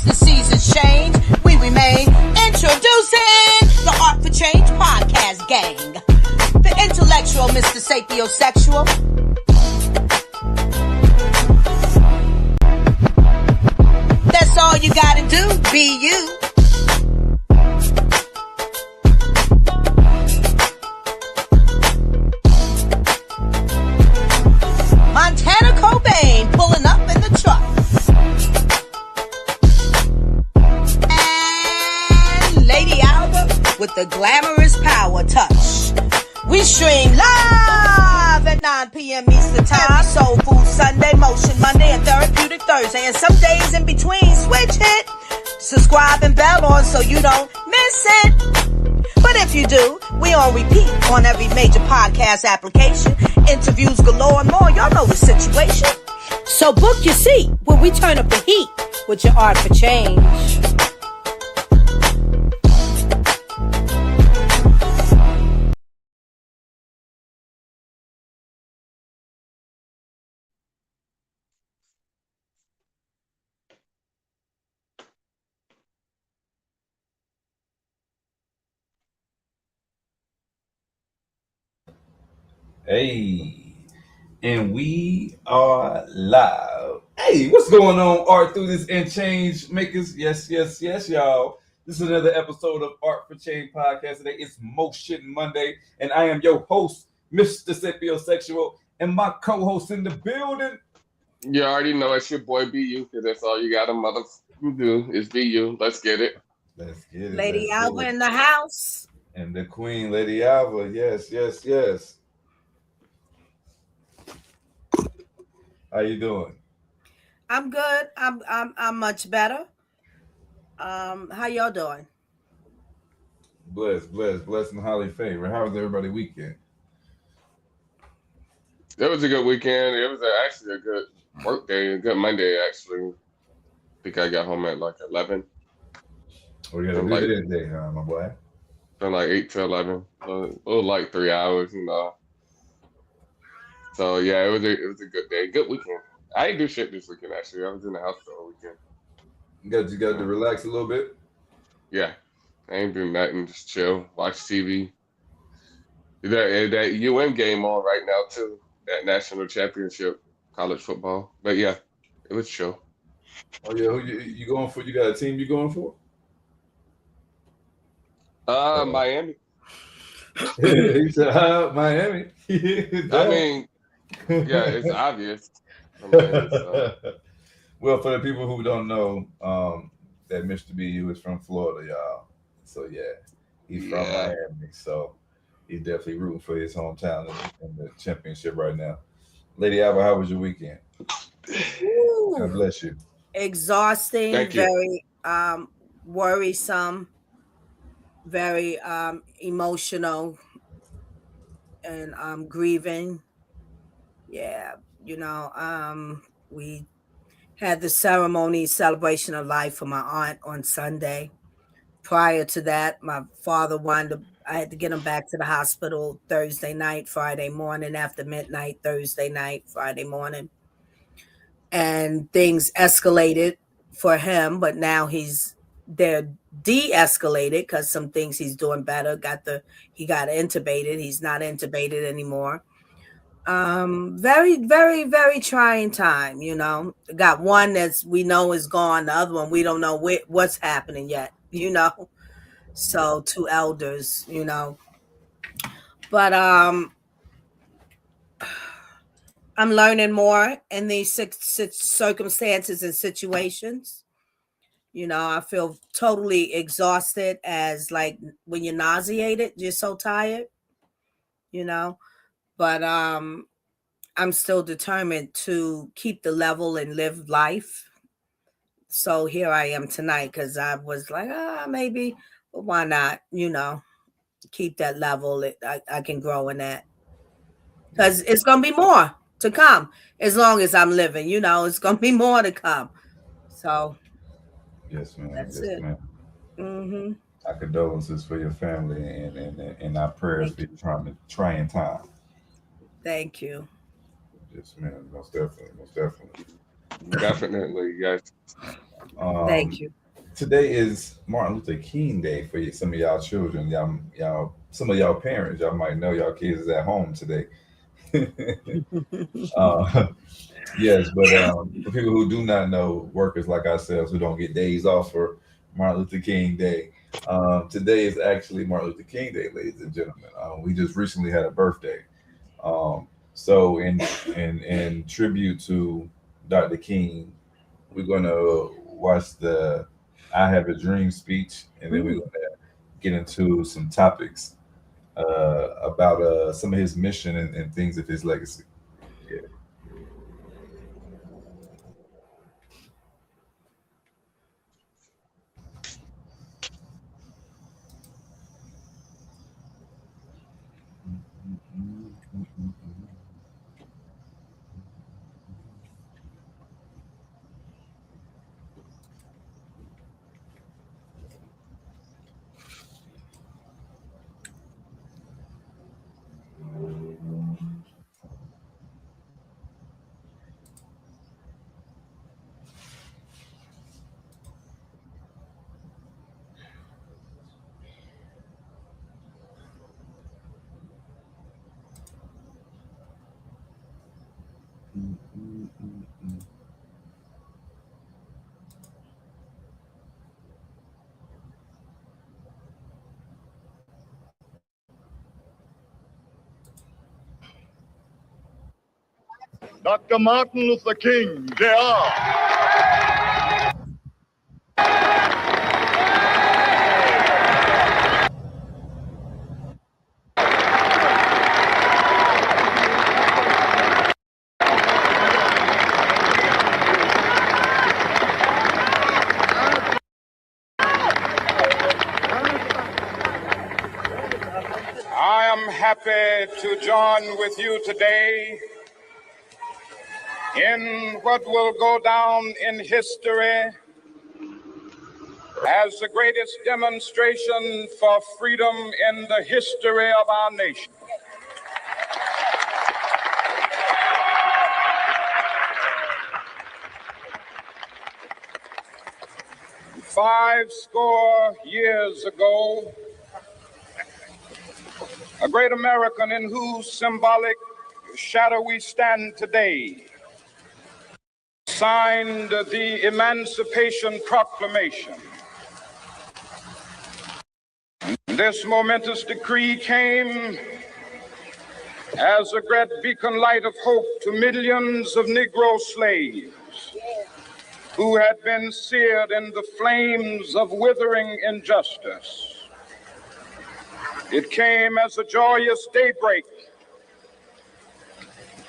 The seasons change, we remain. Introducing the Art for Change podcast gang. The intellectual Mr. Sapiosexual. That's all you gotta do, be you. Montana Cobain pulling up in the truck. And Lady Alba with the glamorous power touch. We stream live at 9 p.m. Eastern Time. Soul Food Sunday, Motion Monday, and Therapeutic Thursday. And some days in between, switch hit. Subscribe and bell on so you don't miss it. But if you do, we on repeat on every major podcast application. Interviews galore and more. Y'all know the situation. So book your seat when we turn up the heat with your Art for Change. Hey, and we are live. Hey, what's going on, Art Through This and Change Makers? Yes, y'all. This is another episode of Art for Change podcast. Today it's Motion Monday, and I am your host, Mr. Sapiosexual, and my co-host in the building. You already know it's your boy BU, because that's all you got to motherfucking do is BU. Let's get it. Let's get it. Lady Alba in the house. And the Queen, Lady Alba. Yes. How you doing? I'm good. I'm much better. How y'all doing? Blessed and highly favored. How was everybody's weekend? It was a good weekend. It was actually a good work day, a good Monday, actually. I think I got home at like 11. Oh, you had a good day, huh, my boy? From like 8 to 11. So it was like 3 hours, you know. So yeah, it was a good day, good weekend. I didn't do shit this weekend actually. I was in the house the whole weekend. You got to relax a little bit. Yeah, I ain't doing nothing. Just chill, watch TV. That UM game on right now too. That national championship college football. But yeah, it was chill. Oh yeah, who you going for? You got a team you going for? Miami. He said, Miami. I mean. Yeah, it's obvious. Well, for the people who don't know, that Mr. BU is from Florida, y'all. So yeah, he's from Miami. So he's definitely rooting for his hometown in the championship right now. Lady Alba, how was your weekend? Ooh, God bless you. exhausting, very worrisome, very emotional, and grieving. Yeah, we had the celebration of life for my aunt on Sunday. Prior to that, my father I had to get him back to the hospital Thursday night, Friday morning, after midnight, Thursday night, Friday morning. And things escalated for him, but now they're de-escalated because some things he's doing better. He got intubated. He's not intubated anymore. Very, very, very trying time, Got one that's we know is gone, the other one we don't know what's happening yet, So 2 elders, But I'm learning more in these circumstances and situations. I feel totally exhausted, as like when you're nauseated, you're so tired, But I'm still determined to keep the level and live life. So here I am tonight, because I was like, maybe, but why not? Keep that level. I can grow in that, because it's gonna be more to come as long as I'm living. It's gonna be more to come. So yes, ma'am. That's yes, it. Ma'am. Mm-hmm. Our condolences for your family and our prayers for your trying time. Thank you. Yes, ma'am. Most definitely. Definitely, yes. Thank you. Today is Martin Luther King Day for some of y'all children. Some of y'all parents, y'all might know y'all kids is at home today. uh, yes, but for people who do not know, workers like ourselves who don't get days off for Martin Luther King Day, today is actually Martin Luther King Day, ladies and gentlemen. We just recently had a birthday. So in tribute to Dr. King, we're gonna watch the "I Have a Dream" speech, and then we're gonna get into some topics about some of his mission and things of his legacy. Yeah. Dr. Martin Luther King, Jr. I am happy to join with you today in what will go down in history as the greatest demonstration for freedom in the history of our nation. Five score years ago, a great American in whose symbolic shadow we stand today signed the Emancipation Proclamation. This momentous decree came as a great beacon light of hope to millions of Negro slaves who had been seared in the flames of withering injustice. It came as a joyous daybreak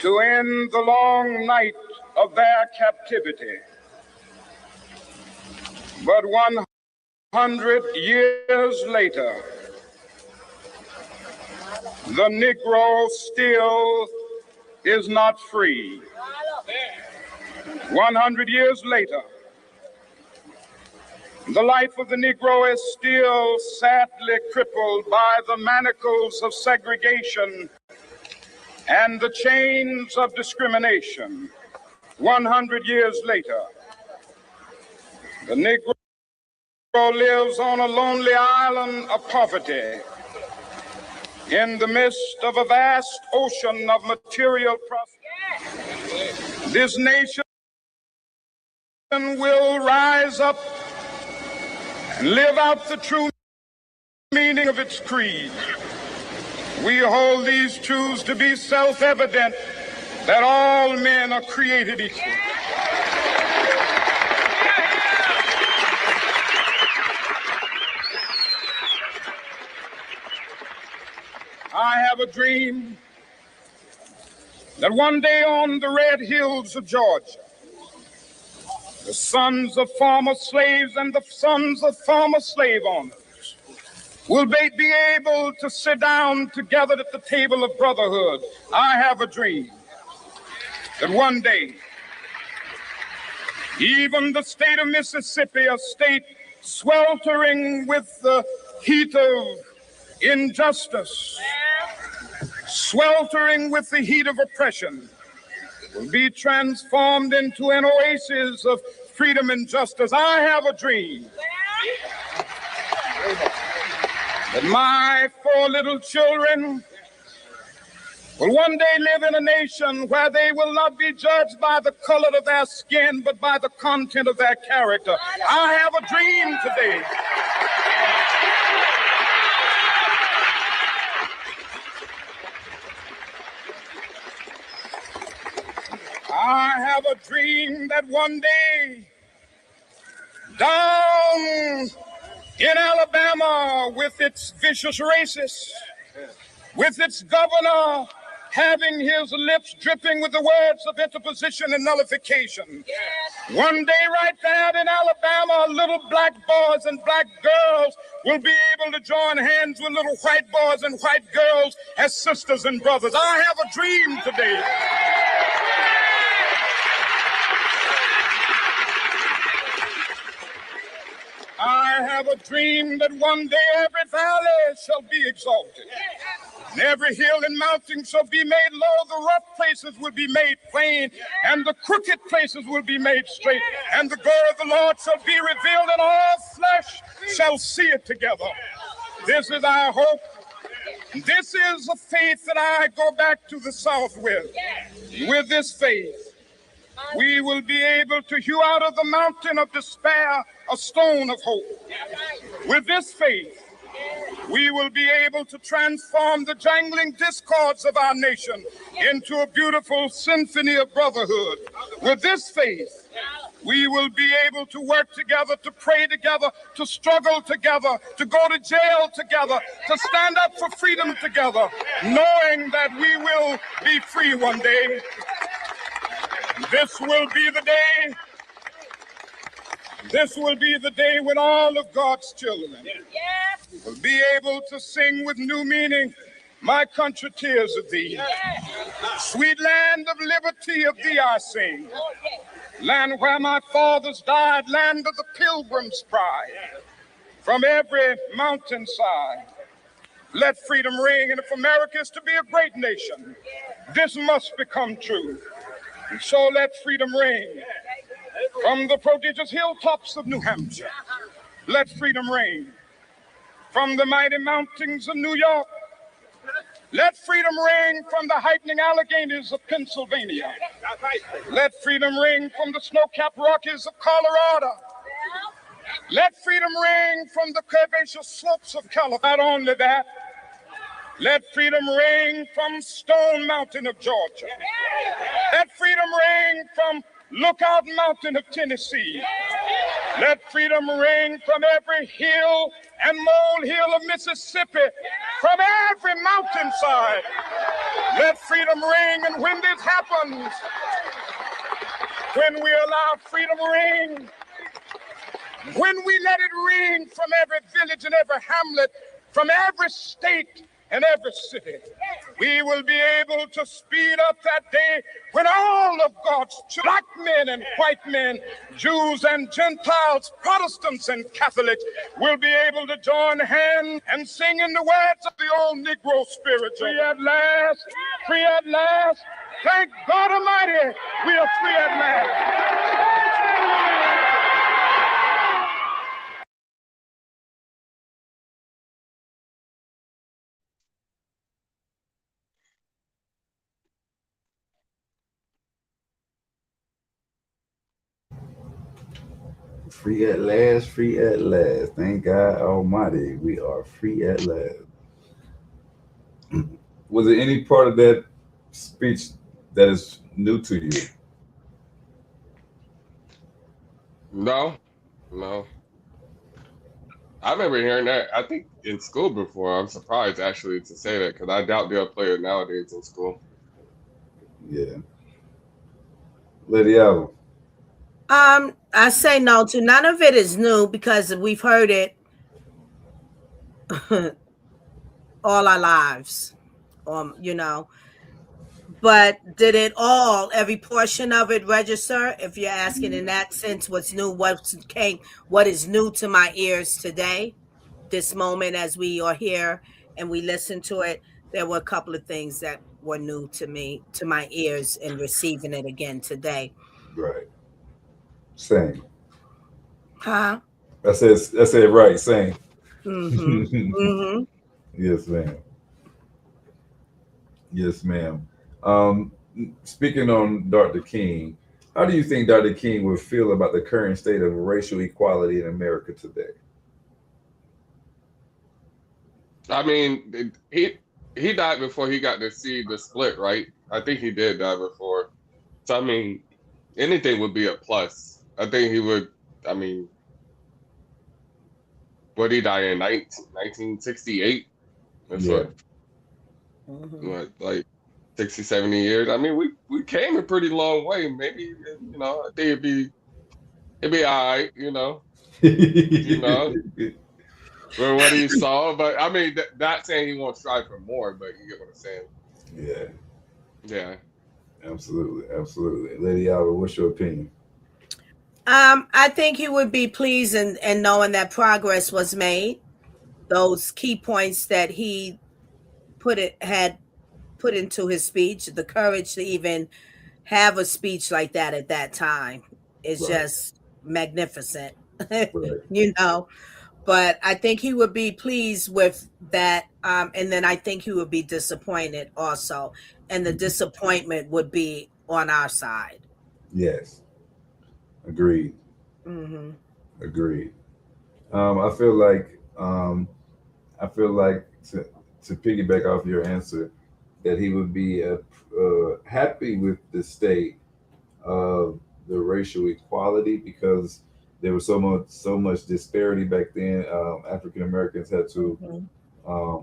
to end the long night of their captivity. But 100 years later, the Negro still is not free. 100 years later, the life of the Negro is still sadly crippled by the manacles of segregation and the chains of discrimination. 100 years later, the Negro lives on a lonely island of poverty in the midst of a vast ocean of material prosperity. This nation will rise up and live out the true meaning of its creed. We hold these truths to be self-evident, that all men are created equal. I have a dream that one day on the red hills of Georgia, the sons of former slaves and the sons of former slave owners will be able to sit down together at the table of brotherhood. I have a dream that one day, even the state of Mississippi, a state sweltering with the heat of injustice, sweltering with the heat of oppression, will be transformed into an oasis of freedom and justice. I have a dream that my 4 little children will one day live in a nation where they will not be judged by the color of their skin, but by the content of their character. I have a dream today. I have a dream that one day down in Alabama, with its vicious racists, with its governor having his lips dripping with the words of interposition and nullification. One day right there in Alabama, little black boys and black girls will be able to join hands with little white boys and white girls as sisters and brothers. I have a dream today. I have a dream that one day every valley shall be exalted, and every hill and mountain shall be made low. The rough places will be made plain, and the crooked places will be made straight. And the glory of the Lord shall be revealed, and all flesh shall see it together. This is our hope. This is a faith that I go back to the South with. With this faith, we will be able to hew out of the mountain of despair a stone of hope. With this faith, we will be able to transform the jangling discords of our nation into a beautiful symphony of brotherhood. With this faith, we will be able to work together, to pray together, to struggle together, to go to jail together, to stand up for freedom together, knowing that we will be free one day. This will be the day. This will be the day when all of God's children will be able to sing with new meaning, "My country, tears of thee. Sweet land of liberty, of thee I sing. Land where my fathers died, land of the pilgrim's pride. From every mountainside, let freedom ring. And if America is to be a great nation, this must become true. And so let freedom ring. From the prodigious hilltops of New Hampshire, let freedom ring. From the mighty mountains of New York, let freedom ring. From the heightening Alleghenies of Pennsylvania, let freedom ring. From the snow-capped Rockies of Colorado, let freedom ring. From the curvaceous slopes of California. Not only that, let freedom ring from Stone Mountain of Georgia. Let freedom ring from Lookout Mountain of Tennessee. Let freedom ring from every hill and molehill of Mississippi, from every mountainside. Let freedom ring. And when this happens, when we allow freedom ring, when we let it ring from every village and every hamlet, from every state and every city, we will be able to speed up that day when all of God's black men and white men, Jews and Gentiles, Protestants and Catholics will be able to join hands and sing in the words of the old Negro spiritual. Free at last, free at last. Thank God Almighty, we are free at last. Free at last, free at last. Thank God Almighty, we are free at last. Was there any part of that speech that is new to you? No. I remember hearing that, I think, in school before. I'm surprised, actually, to say that, because I doubt they'll play it nowadays in school. Yeah. Lady Allen. I say no to none of it is new because we've heard it all our lives. But did it all, every portion of it register? If you're asking in that sense, what's new, what is new to my ears today, this moment as we are here and we listen to it, there were a couple of things that were new to me, to my ears, in receiving it again today. Right. Same. Huh? I said right. Same. Mm-hmm. Mm-hmm. Yes, ma'am. Yes, ma'am. Um, Speaking on Dr. King, how do you think Dr. King would feel about the current state of racial equality in America today? I mean, he died before he got to see the split, right? I think he did die before. So I mean, anything would be a plus. I think he would. I mean, what he died in 1968? That's Yeah. Mm-hmm. what, like 60, 70 years. I mean, we came a pretty long way. Maybe, I think it'd be all right, you know, for what he saw. But I mean, not saying he won't strive for more, but you get what I'm saying. Yeah, Yeah. absolutely, absolutely. Lady Alva, what's your opinion? I think he would be pleased and knowing that progress was made. Those key points that he had put into his speech, the courage to even have a speech like that at that time is Right, just magnificent. right. you know, but I think he would be pleased with that. And then I think he would be disappointed also. And the disappointment would be on our side. Yes, agreed, Mm-hmm. agreed. I feel like to piggyback off your answer, that he would be happy with the state of the racial equality because there was so much disparity back then. African Americans had to,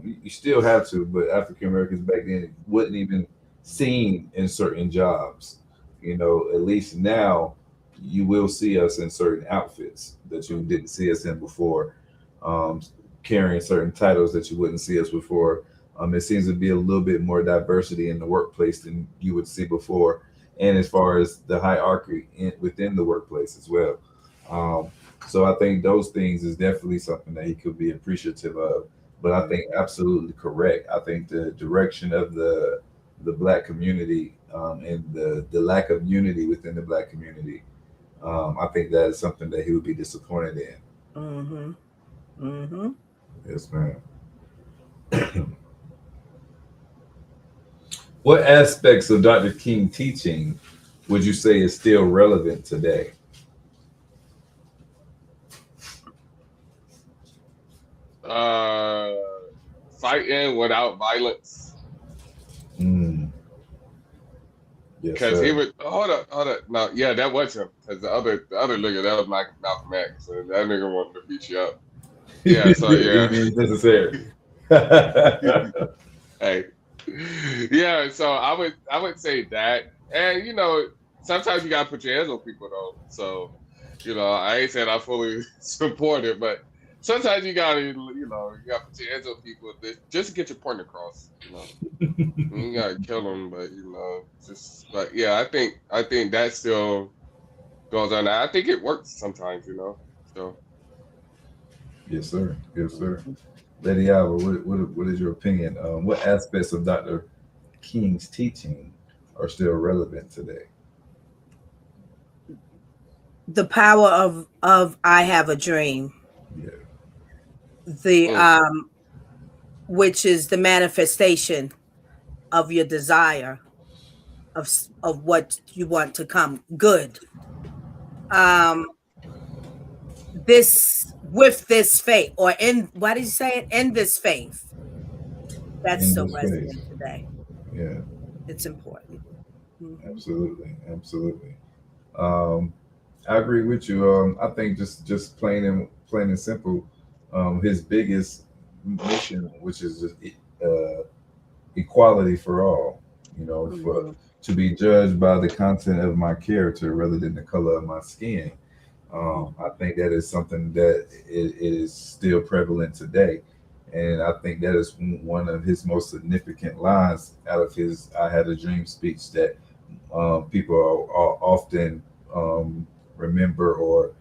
you still have to, but African Americans back then wasn't even seen in certain jobs. At least now you will see us in certain outfits that you didn't see us in before, um, carrying certain titles that you wouldn't see us before. It seems to be a little bit more diversity in the workplace than you would see before, and as far as the hierarchy within the workplace as well. Um, so I think those things is definitely something that he could be appreciative of. But I think absolutely correct. I think the direction of the black community, and the lack of unity within the black community, I think that is something that he would be disappointed in. Mm-hmm. Mm-hmm. Yes, ma'am. What aspects of Dr. King teaching would you say is still relevant today? Uh, Fighting without violence. Mm, yes, Because he sir. would hold up. No, yeah, that was him. Because the other nigga, that was Malcolm X. So that nigga wanted to beat you up. Yeah, so yeah. It's necessary. Hey. Yeah, so I would say that. And sometimes you gotta put your hands on people though. So, I ain't saying I fully support it, but sometimes you gotta put your hands on people just to get your point across. You gotta kill them, but but yeah, I think that still goes on. I think it works sometimes. So Yes, sir. Yes, sir. Lady Alva, what is your opinion? What aspects of Dr. King's teaching are still relevant today? The power of I have a dream. Yeah. The mm, which is the manifestation of your desire of what you want to come good. Um this with this faith, or in, what did you say it? In this faith. That's In still this space. resonant today. Yeah, It's important. Mhm. absolutely. Absolutely. Um, I agree with you. I think just plain and simple, his biggest mission, which is just equality for all. For Mhm. to be judged by the content of my character rather than the color of my skin. I think that is something that it is still prevalent today, and I think that is one of his most significant lines out of his "I Had a Dream" speech that people are often remember or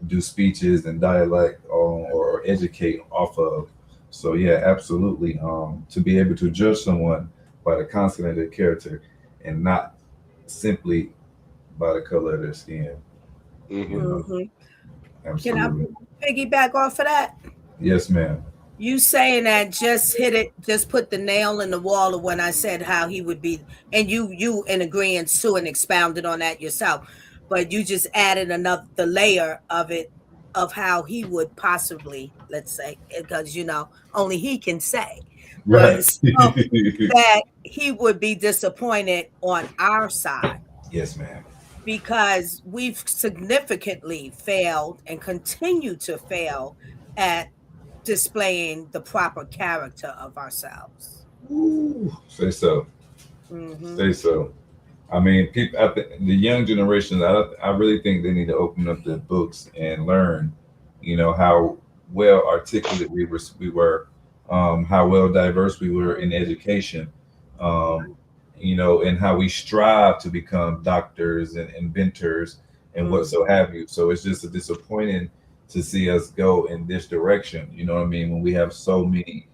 do speeches and dialect or educate off of. So yeah, absolutely. To be able to judge someone by the content of their character and not simply by the color of their skin. Mm-hmm. You know? Can I Absolutely. piggyback off of that? Yes, ma'am. You saying that just hit it, just put the nail in the wall of when I said how he would be, and you in agreement too, and expounded on that yourself, but you just added another the layer of it of how he would possibly, let's say, because only he can say, but Right. so that he would be disappointed on our side Yes, ma'am. because we've significantly failed and continue to fail at displaying the proper character of ourselves. Ooh, say so. Hmm. Say so. I mean, people, the young generation, I really think they need to open up the books and learn, how well articulate we were, how well diverse we were in education, um, and how we strive to become doctors and inventors and what so have you. So it's just a disappointing to see us go in this direction. You know what I mean? When we have so many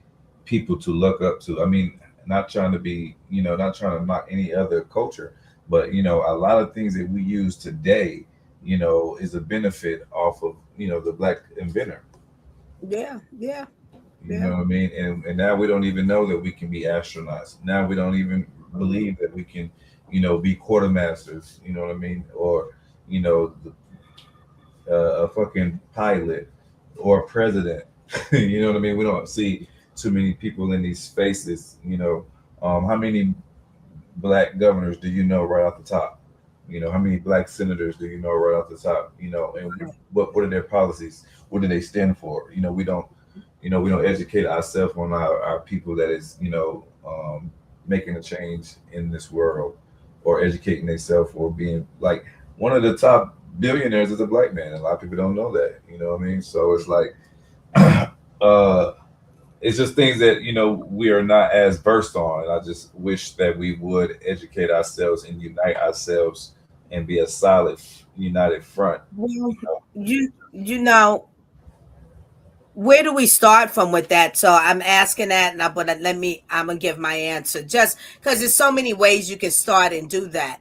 people to look up to. I mean, not trying to be, not trying to knock any other culture, but a lot of things that we use today, is a benefit off of the black inventor. Yeah, yeah, You yeah. know what I mean? And now we don't even know that we can be astronauts. Now we don't even believe that we can, be quartermasters. You know what I mean? Or a fucking pilot or a president. You know what I mean? We don't see too many people in these spaces. How many black governors do you know right off the top? How many black senators do you know right off the top? And what are their policies? What do they stand for? We don't educate ourselves on our people that is, making a change in this world or educating themselves or being like one of the top billionaires is a black man. A lot of people don't know that. You know what I mean? So it's like, uh, it's just things that we are not as versed on. I just wish that we would educate ourselves and unite ourselves and be a solid, united front. Well, you know, where do we start from with that? So I'm asking that, and I'm gonna give my answer just because there's so many ways you can start and do that,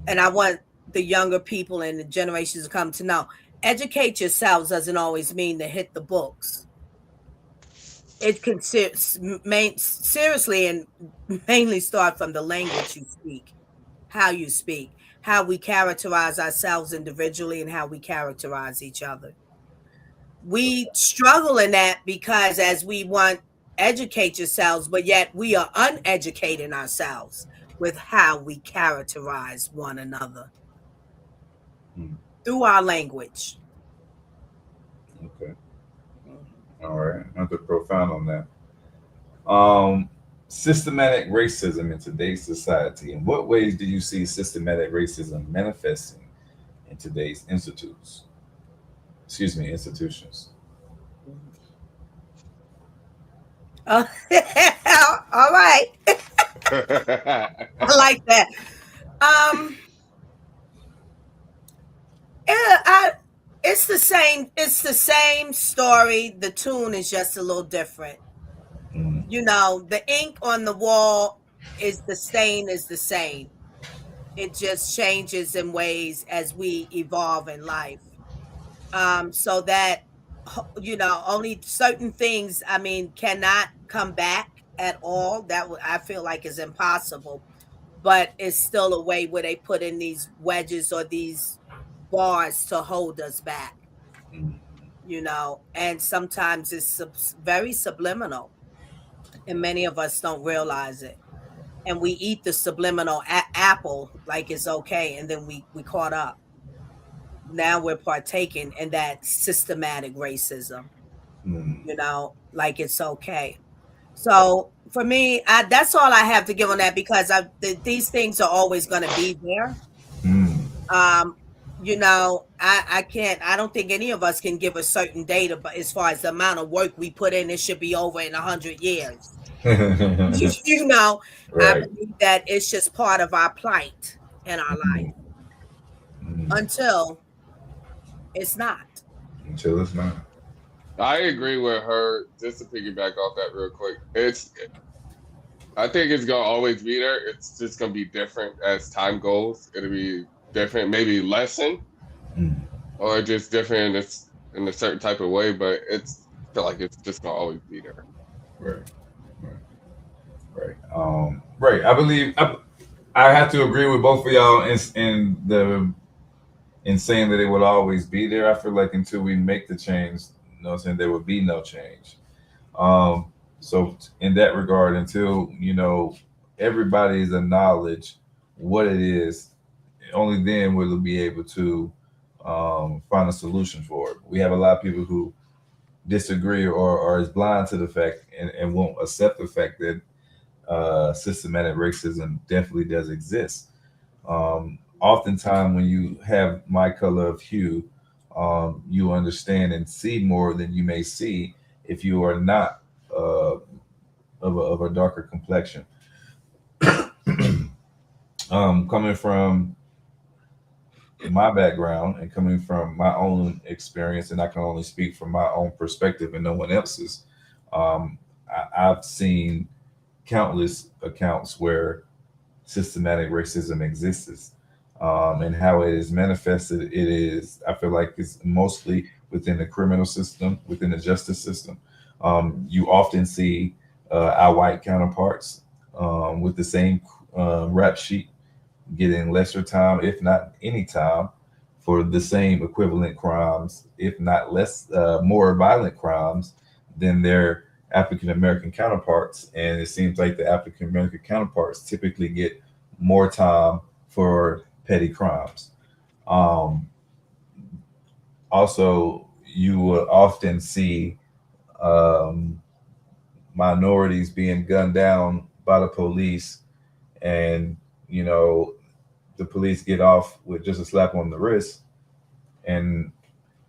and I want the younger people and the generations to come to know. Educate yourselves doesn't always mean to hit the books. It can seriously and mainly start from the language you speak, how you speak, how we characterize ourselves individually, and how we characterize each other. We struggle in that because as we want educate yourselves, but yet we are uneducating ourselves with how we characterize one another Hmm. through our language. Okay. All right. Nothing profound on that. Systematic racism in today's society. In what ways do you see systematic racism manifesting in today's institutes? Excuse me, institutions. All right. I like that. It's the same. It's the same story. The tune is just a little different. Mm. The ink on the wall is the stain is the same. It just changes in ways as we evolve in life. So that only certain things, I mean, cannot come back at all. I feel like is impossible. But it's still a way where they put in these wedges or these bars to hold us back. Mm. And sometimes it's very subliminal, and many of us don't realize it. And we eat the subliminal apple like it's okay, and then we caught up. Now we're partaking in that systematic racism, Mm. like it's okay. So for me, that's all I have to give on that because these things are always going to be there. Mm. Um, I don't think any of us can give a certain data, but as far as the amount of work we put in, it should be over in 100 years. I Right. believe that it's just part of our plight in our life Mm. Mm. until it's not. Until it's not. I agree with her. Just to piggyback off that real quick, I think it's gonna always be there. It's just gonna be different as time goes. It'll be different, maybe lessen, Mm. or just different in a certain type of way, but I feel like it's just gonna always be there. Right, right, right. I believe I have to agree with both of y'all in saying that it will always be there. I feel like until we make the change, you know what I'm saying, there will be no change. Um, so in that regard, until everybody's acknowledge what it is, only then will we be able to find a solution for it. We have a lot of people who disagree or is blind to the fact and won't accept the fact that systematic racism definitely does exist. Oftentimes, when you have my color of hue, you understand and see more than you may see if you are not of a darker complexion. Coming from my background and coming from my own experience, and I can only speak from my own perspective and no one else's. I've seen countless accounts where systematic racism exists, and how it is manifested. It is, I feel like, it's mostly within the criminal system, within the justice system. You often see our white counterparts with the same rap sheet getting lesser time, if not any time, for the same equivalent crimes, if not less, more violent crimes than their African American counterparts. And it seems like the African American counterparts typically get more time for petty crimes. Um, Also, you will often see um, minorities being gunned down by the police, and you know the police get off with just a slap on the wrist. And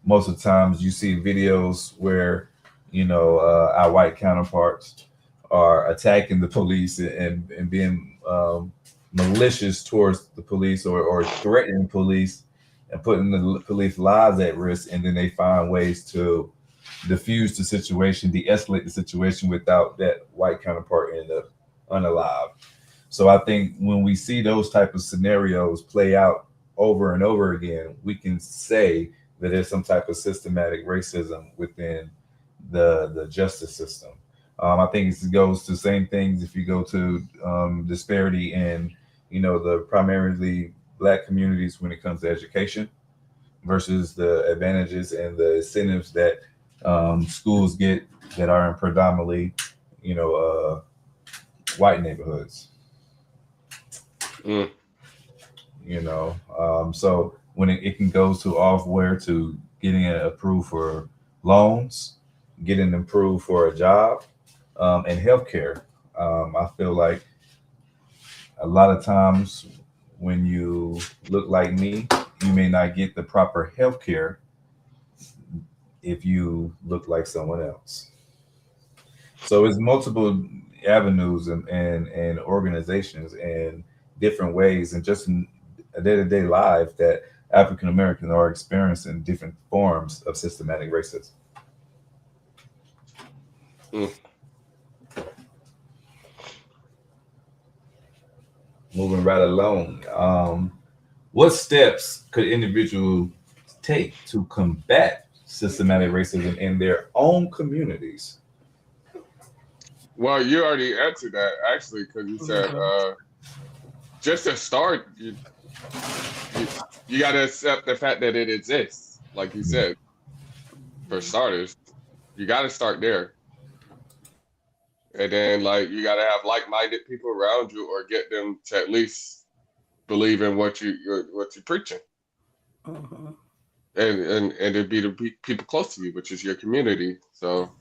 most of the times you see videos where our white counterparts are attacking the police and being malicious towards the police, or threatening the police and putting the police lives at risk, and then they find ways to diffuse the situation, de-escalate the situation without that white counterpart ending up unalive. So I think when we see those type of scenarios play out over and over again, we can say that there's some type of systematic racism within the justice system. I think it goes to the same things if you go to disparity in the primarily black communities when it comes to education versus the advantages and the incentives that schools get that are in predominantly white neighborhoods. Mm. So when it can go to off where to getting it approved for loans, getting approved for a job, and healthcare. I feel like a lot of times when you look like me, you may not get the proper healthcare if you look like someone else. So it's multiple avenues and organizations and different ways, and just in a day-to-day life that African Americans are experiencing different forms of systematic racism. Mm. Moving right along, what steps could individuals take to combat systematic racism in their own communities? Well, you already answered that actually, because you said just to start, you, you got to accept the fact that it exists. Like you said, for starters, you got to start there, and then like you got to have like-minded people around you, or get them to at least believe in what you're preaching, Mhm. and it'd be the people close to you, which is your community. So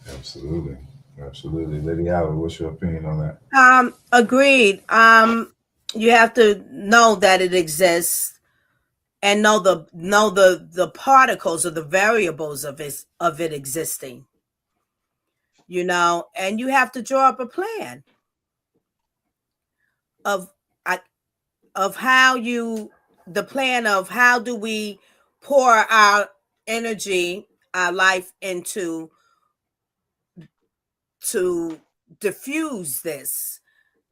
Absolutely. Absolutely. Lady Howard, what's your opinion on that? Agreed. You have to know that it exists and know the particles or the variables of it existing. And you have to draw up a plan of I- of the plan of how do we pour our energy, our life into to diffuse this,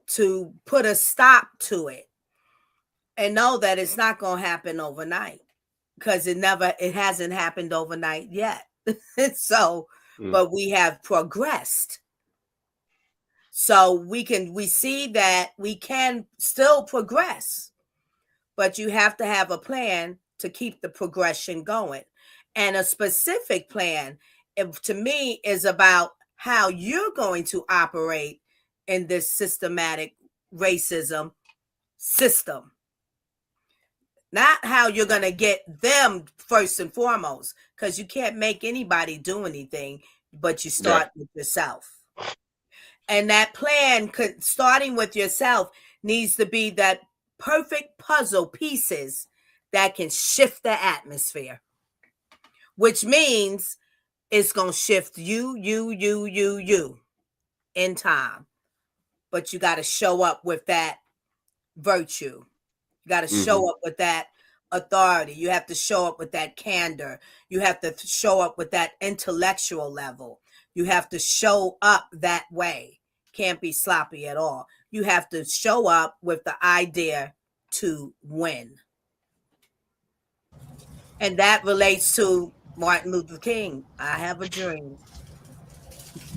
to put a stop to it. and know that it's not going to happen overnight, because it hasn't happened overnight yet. So, but we have progressed. So we see that we can still progress, but you have to have a plan to keep the progression going. And a specific plan, to me, is about how you're going to operate in this systematic racism system. Not how you're going to get them first and foremost, because you can't make anybody do anything, but you start with yourself. And that plan, starting with yourself, needs to be that perfect puzzle pieces that can shift the atmosphere, which means it's going to shift you in time. But you got to show up with that virtue. You got to show up with that authority. You have to show up with that candor. You have to show up with that intellectual level. You have to show up that way. Can't be sloppy at all. You have to show up with the idea to win. And that relates to Martin Luther King. I have a dream.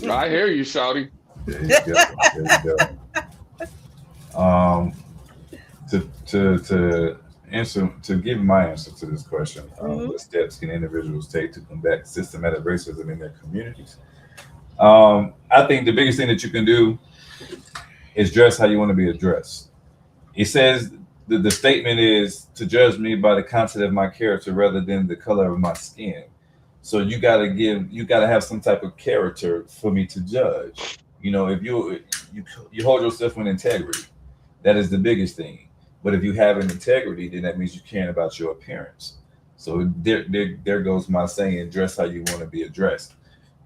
I hear you, Shawty. There you go. To give my answer to this question, what steps can individuals take to combat systematic racism in their communities? I think the biggest thing that you can do is dress how you want to be addressed. It says the statement is to judge me by the content of my character rather than the color of my skin. So you gotta have some type of character for me to judge. You know, if you hold yourself with integrity, that is the biggest thing. But if you have an integrity, then that means you care about your appearance. So there goes my saying: dress how you want to be addressed.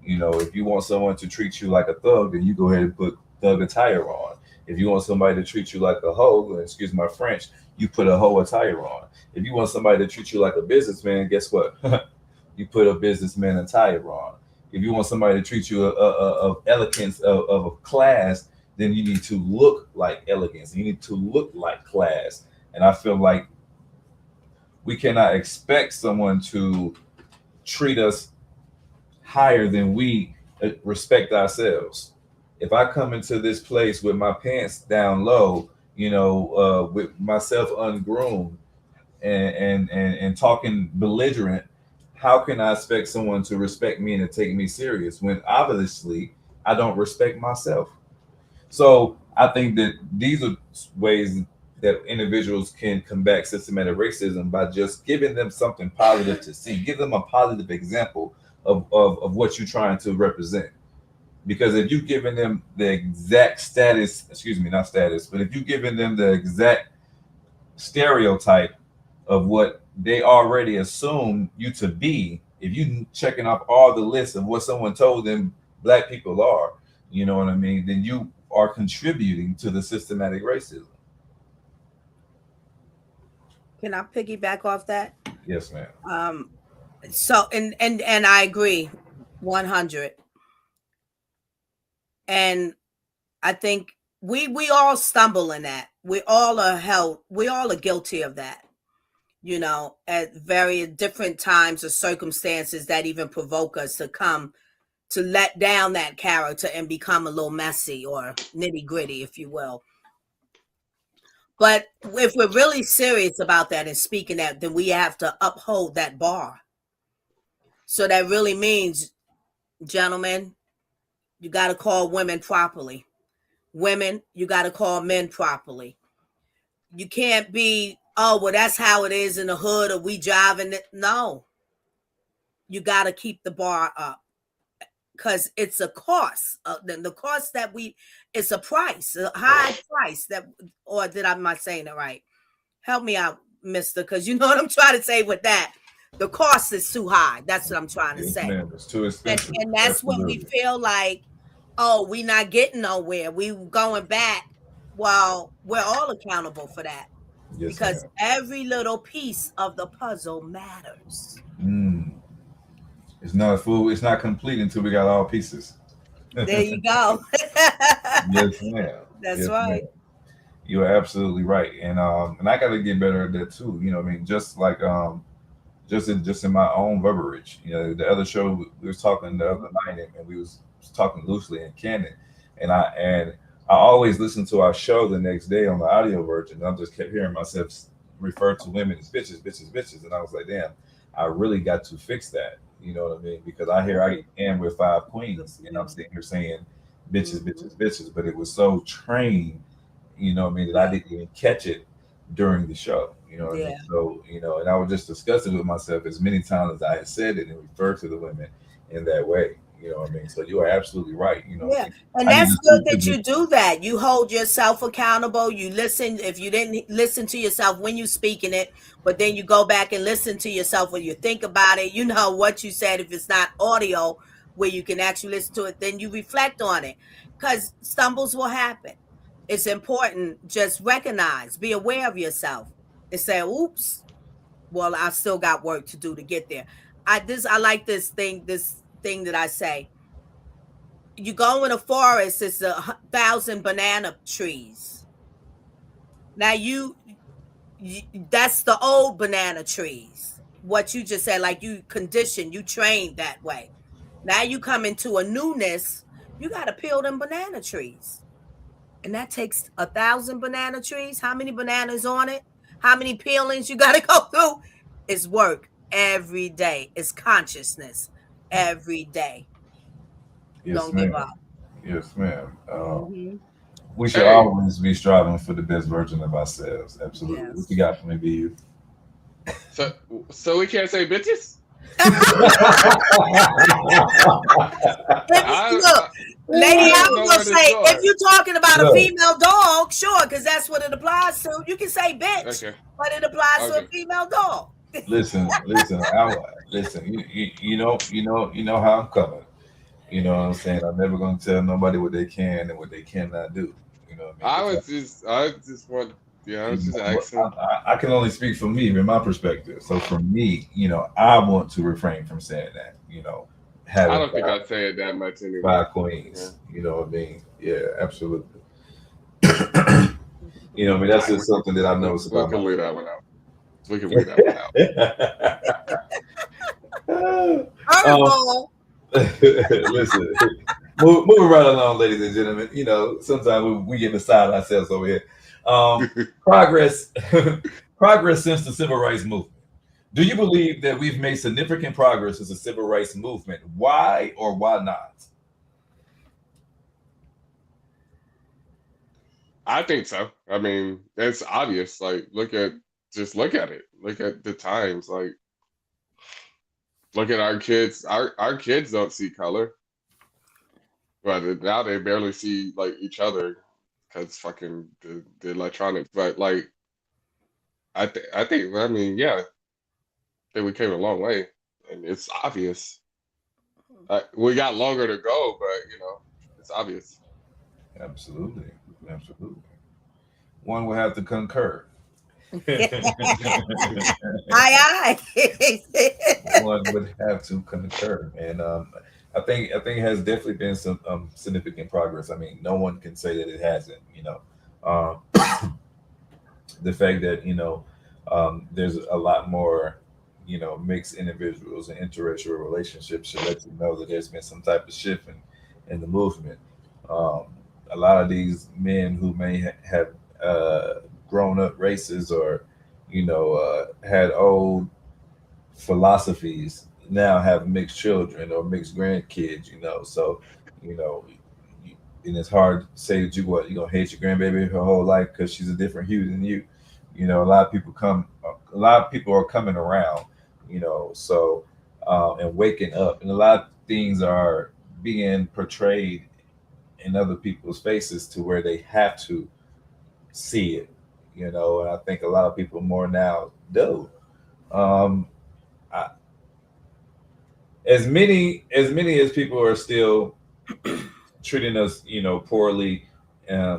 You know, if you want someone to treat you like a thug, then you go ahead and put thug attire on. If you want somebody to treat you like a hoe, excuse my French, you put a hoe attire on. If you want somebody to treat you like a businessman, guess what? You put a businessman attire on. If you want somebody to treat you of elegance, of a class, then you need to look like elegance. You need to look like class. And I feel like we cannot expect someone to treat us higher than we respect ourselves. If I come into this place with my pants down low, you know, with myself ungroomed and talking belligerent, how can I expect someone to respect me and to take me serious when obviously I don't respect myself? So I think that these are ways that individuals can combat systematic racism by just giving them something positive to see. Give them a positive example of what you're trying to represent. Because if you're giving them the exact status, not status, but if you're giving them the exact stereotype of what they already assume you to be, if you checking off all the lists of what someone told them Black people are, you know what I mean, then you are contributing to the systematic racism. Can I piggyback off that? Yes, ma'am. So and I agree 100. And I think we all stumble in that. We all are guilty of that. You know, at very different times or circumstances that even provoke us to let down that character and become a little messy or nitty gritty, if you will. But if we're really serious about that and speaking that, then we have to uphold that bar. So that really means, gentlemen, you got to call women properly. Women, you got to call men properly. You can't be, oh, well, that's how it is in the hood, or we jiving it. No. You got to keep the bar up. Because it's a cost. The cost that it's a price, a high price or did I not saying it right? Help me out, mister, because you know what I'm trying to say with that. The cost is too high. That's what I'm trying to say. Man, it's too expensive. And that's when we feel like, oh, we not getting nowhere. We going back. Well, we're all accountable for that. Yes, because every little piece of the puzzle matters. It's not full. It's not complete until we got all pieces. There you go. Yes, ma'am. That's right. Ma'am. You are absolutely right, and I got to get better at that too. You know, what I mean, just like just in my own verbiage. You know, the other show we was talking the other night, and we was talking loosely in canon, and I always listen to our show the next day on the audio version. And I just kept hearing myself refer to women as bitches, bitches, bitches, and I was like, damn, I really got to fix that. You know what I mean? Because I am with five queens, and I'm sitting here saying bitches, bitches, bitches, but it was so trained, you know what I mean, that I didn't even catch it during the show. You know what I mean? So, you know, and I was just discussing with myself as many times as I had said it and referred to the women in that way. You know what I mean? So you are absolutely right. You know, Yeah. And that's good that you do that. You hold yourself accountable. You listen. If you didn't listen to yourself when you speaking it, but then you go back and listen to yourself when you think about it, you know what you said. If it's not audio where you can actually listen to it, then you reflect on it, because stumbles will happen. It's important. Just recognize, be aware of yourself and say, oops, well, I still got work to do to get there. I like this thing that I say. You go in a forest, it's 1,000 banana trees. Now you that's the old banana trees. What you just said, like you conditioned, you trained that way. Now you come into a newness, you got to peel them banana trees. And that takes 1,000 banana trees. How many bananas on it? How many peelings you got to go through? It's work every day. It's consciousness every day. yes, Don't ma'am. give up. Yes, ma'am. Mhm. We should Hey. always be striving for the best version of ourselves. Absolutely. Yes. What you got for me, B? So we can't say bitches? Look, Lady, I was gonna say, if you're talking about a Look. female dog, sure, because that's what it applies to. You can say bitch, Okay. but it applies to a Okay. female dog. listen. You know how I'm coming. You know what I'm saying? I'm never gonna tell nobody what they can and what they cannot do. You know what I mean? I just want, yeah, I was just But asking. I can only speak for me, in my perspective. So for me, you know, I want to refrain from saying that. You know, I having don't think I'd say it that much anyway. five queens. You know what I mean? Yeah, absolutely. You know, I mean, that's just something that I noticed We about can leave myself. that one out. We can leave that one out. Listen, moving right along, ladies and gentlemen. You know, sometimes we get beside ourselves over here. Progress, progress since the civil rights movement. Do you believe that we've made significant progress as a civil rights movement? Why or why not? I think so. I mean, it's obvious. Like, look at it. Look at the times. Like, look at our kids. Our kids don't see color. But now they barely see like each other because fucking the electronics. But like, I mean, yeah, I think we came a long way, and it's obvious. We got longer to go, but you know, it's obvious. Absolutely, absolutely. One will have to concur. Aye. One would have to concur, and I think it has definitely been some significant progress. I mean, no one can say that it hasn't. You know, the fact that there's a lot more mixed individuals and interracial relationships should let you know that there's been some type of shift in the movement. Um, a lot of these men who may have grown up racist or had old philosophies now have mixed children or mixed grandkids, so you know and it's hard to say that you're gonna hate your grandbaby her whole life because she's a different hue than you. A lot of people are coming around, so and waking up, and a lot of things are being portrayed in other people's faces to where they have to see it, and I think a lot of people more now do. um I, as people are still treating us, poorly,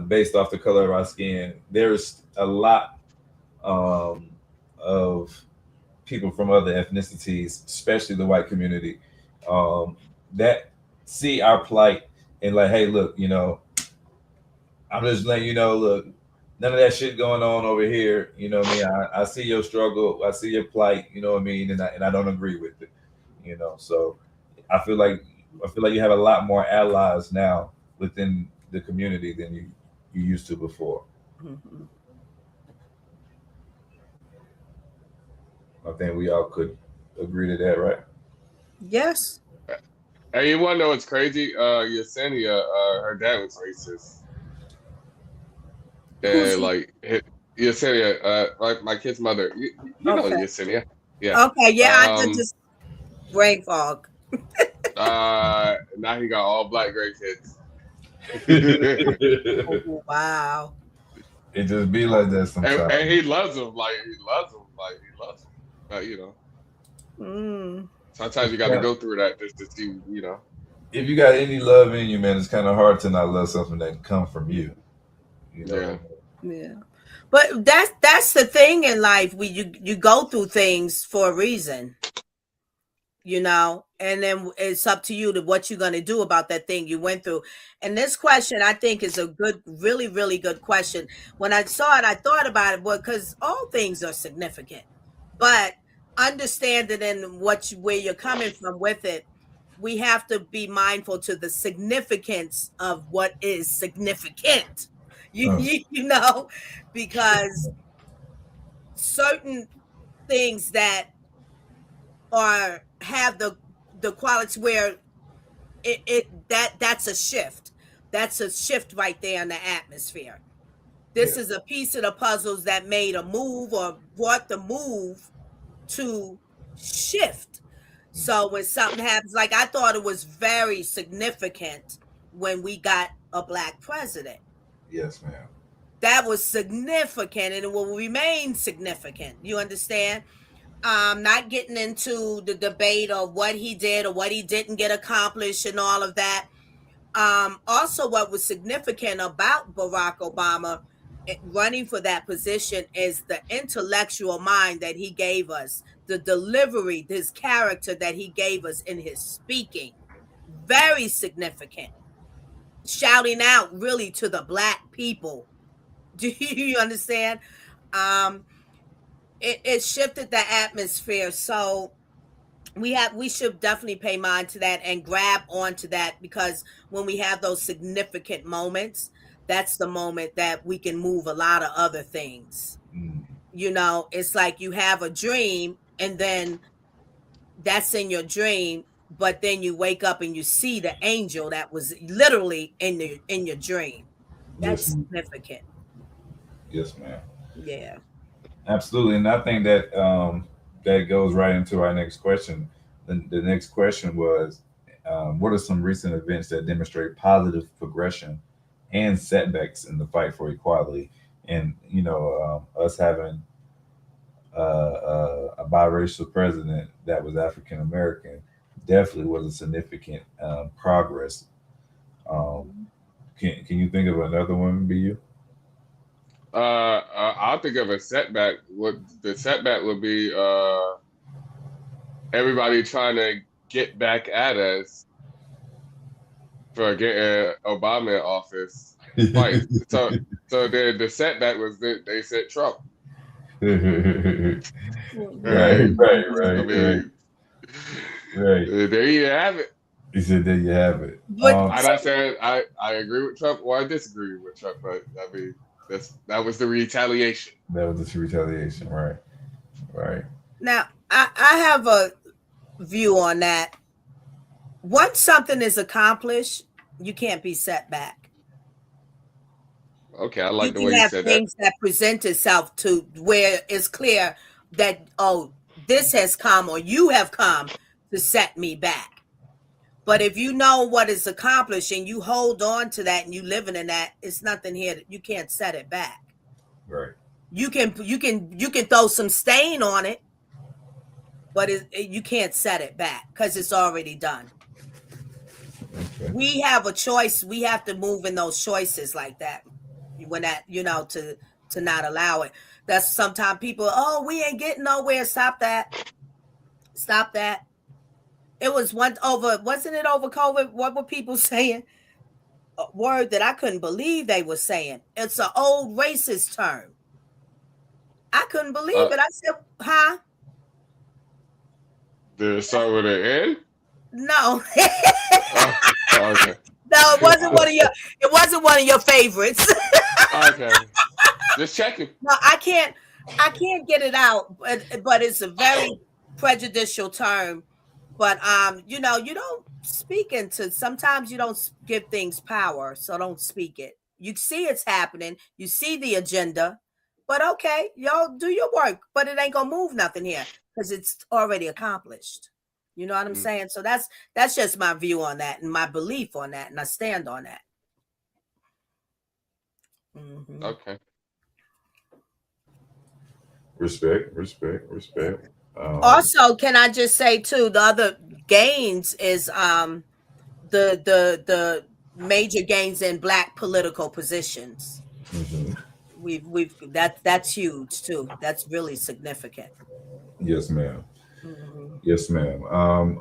based off the color of our skin, there's a lot of people from other ethnicities, especially the white community, that see our plight and like, hey, look, I'm just letting you know, look, none of that shit going on over here. You know what I mean? I see your struggle. I see your plight. You know what I mean? And I don't agree with it. You know, so I feel like you have a lot more allies now within the community than you used to before. Mhm. I think we all could agree to that, right? Yes. Hey, you want to know what's crazy? Yesenia, her dad was racist. Who's And like Yesenia, like my kid's mother. You know okay? Yesenia. Yeah. Okay, yeah, I did just brain fog. Now he got all black great kids. Oh, wow. It just be like that sometimes. And he loves them. He loves them. You know, Mm. sometimes you got to go through that just to see, you know. If you got any love in you, man, it's kind of hard to not love something that come from you. You know. Yeah. But that's the thing in life. You go through things for a reason, you know, and then it's up to you to what you're going to do about that thing you went through. And this question, I think, is a good, really, really good question. When I saw it, I thought about it, because all things are significant, but understanding in where you're coming from with it, we have to be mindful to the significance of what is significant. You know, because certain things that have the quality where that's a shift. That's a shift right there in the atmosphere. This is a piece of the puzzles that made a move or brought the move to shift. So when something happens, like I thought it was very significant when we got a black president. Yes, ma'am. That was significant, and it will remain significant. You understand? Not getting into the debate of what he did or what he didn't get accomplished and all of that. Also, what was significant about Barack Obama running for that position is the intellectual mind that he gave us, the delivery, his character that he gave us in his speaking. Very significant. Shouting out really to the black people. Do you understand? It shifted the atmosphere. So we should definitely pay mind to that and grab onto that, because when we have those significant moments, that's the moment that we can move a lot of other things. You know, it's like you have a dream and then that's in your dream, but then you wake up and you see the angel that was literally in your dream. That's significant. Yes, ma'am. Yeah. Absolutely. And I think that that goes right into our next question. The next question was, what are some recent events that demonstrate positive progression and setbacks in the fight for equality? And, you know, us having a biracial president that was African American definitely was a significant progress. Can you think of another one, BU? I'll think of a setback. What the setback would be, everybody trying to get back at us for getting Obama in office. Right. So the setback was that they said Trump. Right. I mean, right. there you have it. He said, "There you have it." But And I said I agree with Trump or I disagree with Trump, but I mean that was the retaliation. That was the retaliation, right? Right. now I have a view on that. Once something is accomplished, you can't be set back. Okay, I like You the can way you have said things that present itself to where it's clear that, oh, this has come or you have come to set me back. But if you know what is accomplished and you hold on to that and you living in that, it's nothing here that you can't set it back. Right. You can throw some stain on it, but you can't set it back because it's already done. Okay. We have a choice. We have to move in those choices like that. When that, you know, to not allow it. That's sometimes people, oh, we ain't getting nowhere. Stop that. Stop that. It was wasn't it over COVID? What were people saying? a word that I couldn't believe they were saying. It's an old racist term. I couldn't believe it. I said, huh? Did it start with an N? No. Oh, okay. No, it wasn't one of your favorites. Okay. Just checking. No, I can't get it out, but it's a very prejudicial term. But you don't speak into, sometimes you don't give things power, so don't speak it. You see it's happening, you see the agenda, but okay, y'all do your work, but it ain't gonna move nothing here because it's already accomplished. You know what I'm saying? So that's just my view on that and my belief on that, and I stand on that. Mm-hmm. Okay. Respect. Also, can I just say too, the other gains is the major gains in Black political positions. Mm-hmm. That's huge too. That's really significant. Yes, ma'am. Mm-hmm. Yes, ma'am.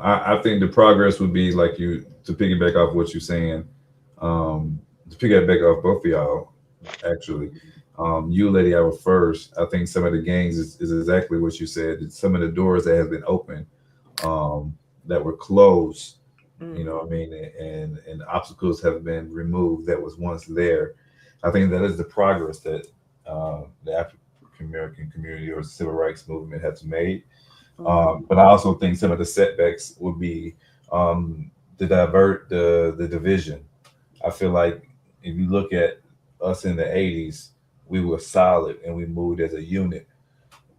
I think the progress would be like to piggyback off what you're saying, to piggyback off both of y'all, actually. You, Lady Hour, first. I think some of the gains is exactly what you said. It's some of the doors that have been opened, that were closed, you know what I mean, and obstacles have been removed that was once there. I think that is the progress that the African American community or civil rights movement has made. But I also think some of the setbacks would be to divert the division. I feel like if you look at us in the 80s, we were solid and we moved as a unit.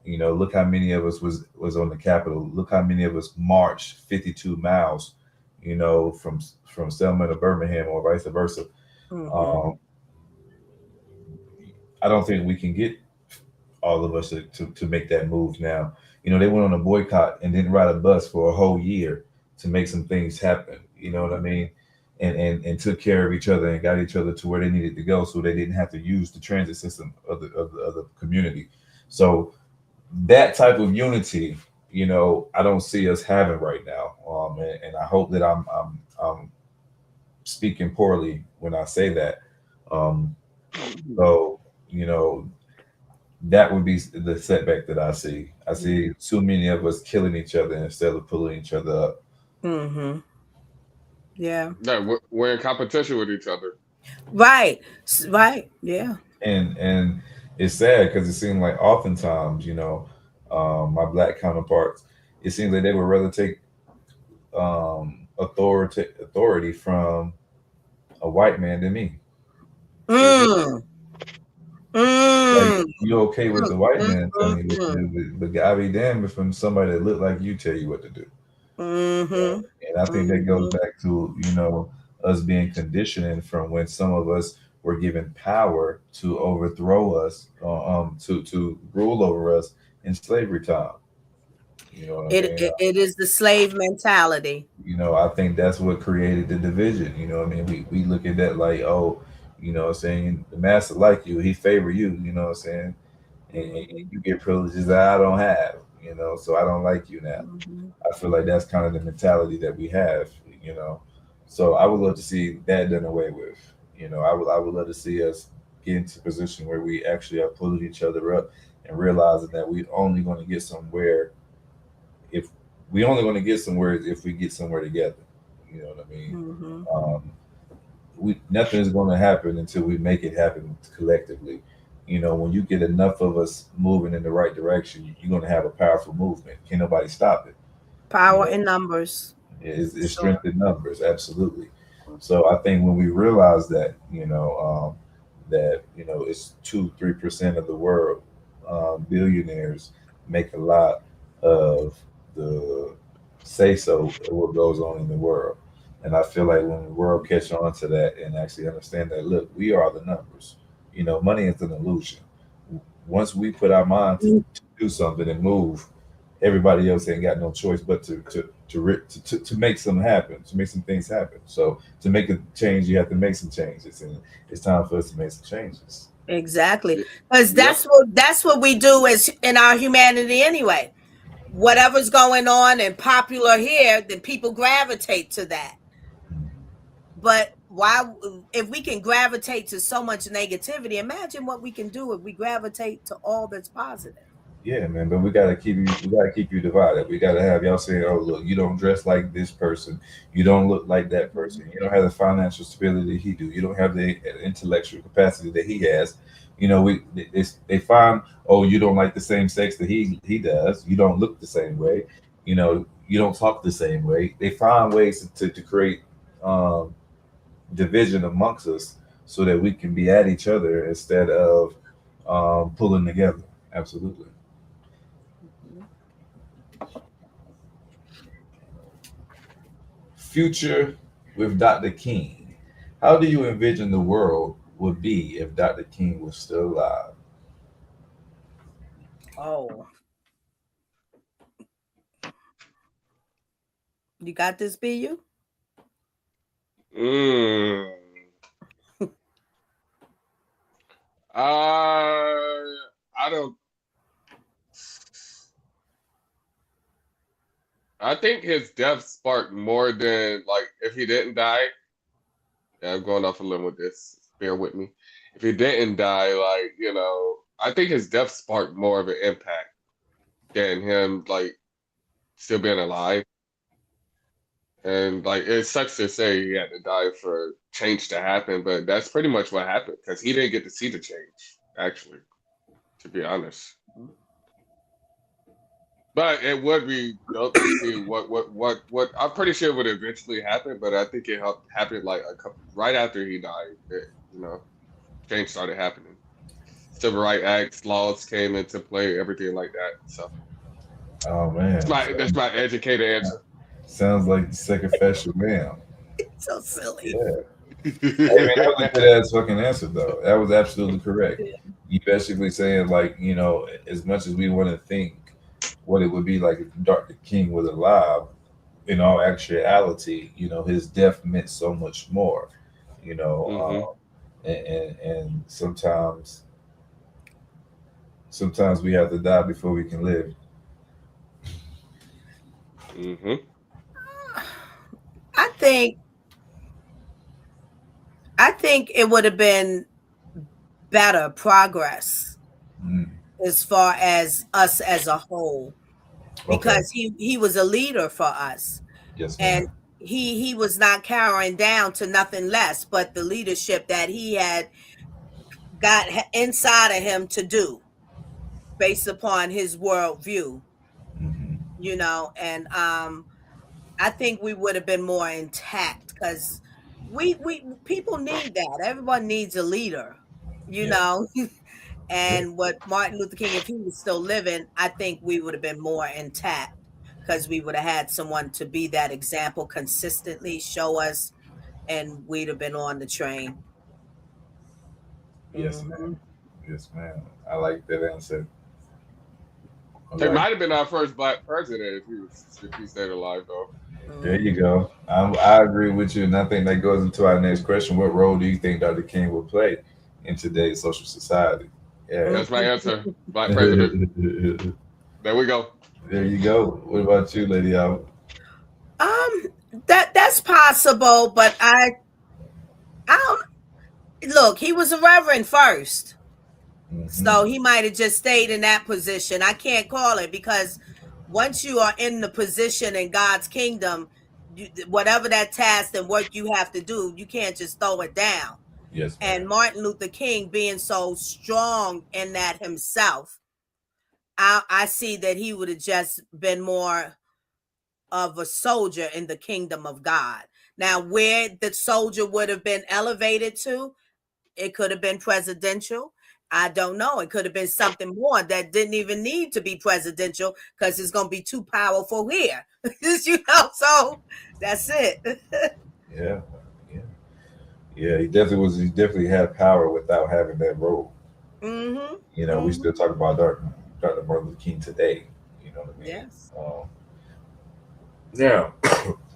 You know, look how many of us was on the Capitol. Look how many of us marched 52 miles, you know, from Selma to Birmingham or vice versa. I don't think we can get all of us to make that move now. You know, they went on a boycott and didn't ride a bus for a whole year to make some things happen. You know what I mean? And took care of each other and got each other to where they needed to go, so they didn't have to use the transit system of the community. So that type of unity, you know, I don't see us having right now. And I hope that I'm speaking poorly when I say that. So, you know, that would be the setback that I see. I see too many of us killing each other instead of pulling each other up. Mm-hmm. Yeah. No, we're in competition with each other. Right. Yeah. And it's sad because it seems like oftentimes, you know, my Black counterparts, it seems like they would rather take authority from a white man than me. Like, you okay with the white man telling you what to do, but God be damned if from somebody that look like you tell you what to do. And I think that goes back to, you know, us being conditioning from when some of us were given power to overthrow us, to rule over us in slavery time. You know what I mean? It is the slave mentality. You know, I think that's what created the division. You know what I mean? We look at that like, oh, you know what I'm saying, the master like you, he favor you, you know what I'm saying? And you get privileges that I don't have, you know, so I don't like you now. I feel like that's kind of the mentality that we have, you know. So I would love to see that done away with. You know, I would love to see us get into a position where we actually are pulling each other up and realizing that we're only going to get somewhere if we get somewhere together. You know what I mean? Nothing is going to happen until we make it happen collectively. You know, when you get enough of us moving in the right direction, you're going to have a powerful movement. Can't nobody stop it. Power in numbers. It's strength in numbers, absolutely. So I think when we realize that, you know, it's 2-3% of the world, billionaires make a lot of the say so of what goes on in the world. And I feel like when the world catch on to that and actually understand that, look, we are the numbers. You know, money is an illusion. Once we put our mind to do something and move, everybody else ain't got no choice but to make some happen, to make some things happen. So to make a change, you have to make some changes, and it's time for us to make some changes. Exactly, because that's what we do as in our humanity anyway. Whatever's going on and popular here, then people gravitate to that. But why, if we can gravitate to so much negativity, imagine what we can do if we gravitate to all that's positive. Yeah, man, but we gotta keep you divided. We gotta have y'all saying, "Oh, look, you don't dress like this person, you don't look like that person, you don't have the financial stability he do, you don't have the intellectual capacity that he has." You know, they find, "Oh, you don't like the same sex that he does, you don't look the same way, you know, you don't talk the same way." They find ways to create um, division amongst us so that we can be at each other instead of pulling together. Absolutely. Future with Dr. King. How do you envision the world would be if Dr. King was still alive? Oh, you got this, BU? Mm. I don't. I think his death sparked more than like if he didn't die. Yeah, I'm going off a limb with this. Bear with me. If he didn't die, like I think his death sparked more of an impact than him like still being alive. And like it sucks to say he had to die for change to happen, but that's pretty much what happened because he didn't get to see the change, actually, to be honest. But it would be dope to see what I'm pretty sure would eventually happen, but I think it happened like right after he died. Change started happening. Civil rights acts, laws came into play, everything like that. So Oh man, that's my educated answer. sounds like the second fashion man. So silly. Yeah. Hey man, that was a good ass fucking answer though. That was absolutely correct. You basically saying like, as much as we want to think what it would be like if Dr. King was alive, in all actuality, his death meant so much more. You know, and sometimes we have to die before we can live. hmm I think it would have been better progress Mm. as far as us as a whole, Okay. because he was a leader for us, Yes, and ma'am. he was not cowering down to nothing less but the leadership that he had got inside of him to do based upon his worldview, Hmm. and I think we would have been more intact because we people need that. Everyone needs a leader, you Yeah. know. Yeah. And what Martin Luther King, if he was still living, I think we would have been more intact because we would have had someone to be that example consistently, show us, and we'd have been on the train. Yes, ma'am. Mhm. Yes, ma'am. I like that answer. I He like. might have been our first black president if he stayed alive though. There you Mhm. go. I agree with you, and I think that goes into our next question. What role do you think Dr. King will play in today's social society? Yeah. That's my answer. Black president. There There we go. you go. What about you, Lady Al? Um, that's possible, but I don't look. He was a reverend first. Hmm. So he might have just stayed in that position. I can't call it because once you are in the position in God's kingdom, whatever that task and work you have to do, you can't just throw it down. Yes, And ma'am. Martin Luther King being so strong in that himself, I see that he would have just been more of a soldier in the kingdom of God. Now, where the soldier would have been elevated to, it could have been presidential. I don't know. It could have been something more that didn't even need to be presidential because it's going to be too powerful here. So that's it. Yeah. Yeah. Yeah. He definitely was. He definitely had power without having that role. Hmm. We Hmm. still talk about Dr. Martin Luther King today. You know what I mean? Yes. Now,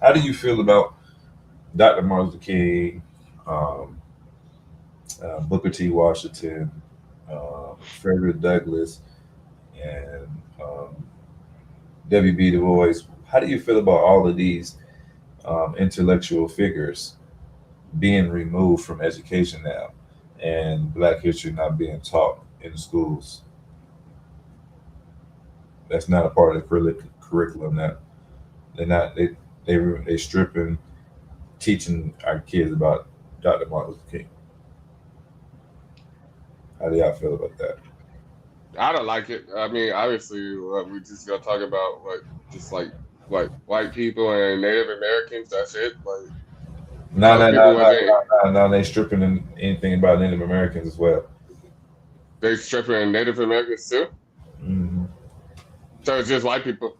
how do you feel about Dr. Martin Luther King, um, Booker T. Washington, Frederick Douglass, and W.B. Du Bois? How do you feel about all of these intellectual figures being removed from education now, and Black history not being taught in the schools. That's not a part of the curriculum. That they're not they stripping teaching our kids about Dr. Martin Luther King. How do y'all feel about that? I don't like it. I mean, obviously, we just gonna talk about just like what white people and Native Americans. That's it. Like No, those no, people no, wasn't. no, no, no. They stripping anything about Native Americans as well. They stripping Native Americans too. Hmm. So it's just white people.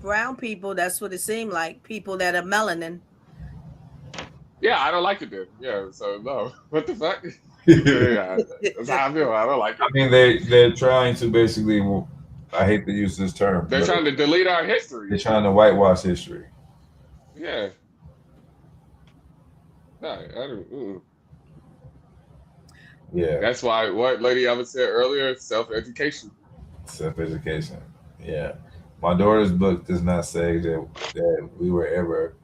Brown people, that's what it seemed like. People that are melanin. Yeah, I don't like it then. Yeah, so no. What the fuck? Yeah, that's how I feel. I don't like I it. mean, they're trying to basically. I hate to use this term. They're but trying to delete our They're history. trying to whitewash history. Yeah. No, I don't. Yeah, That's why what Lady Eva said earlier, self-education. self-education. Yeah, my daughter's book does not say that we were ever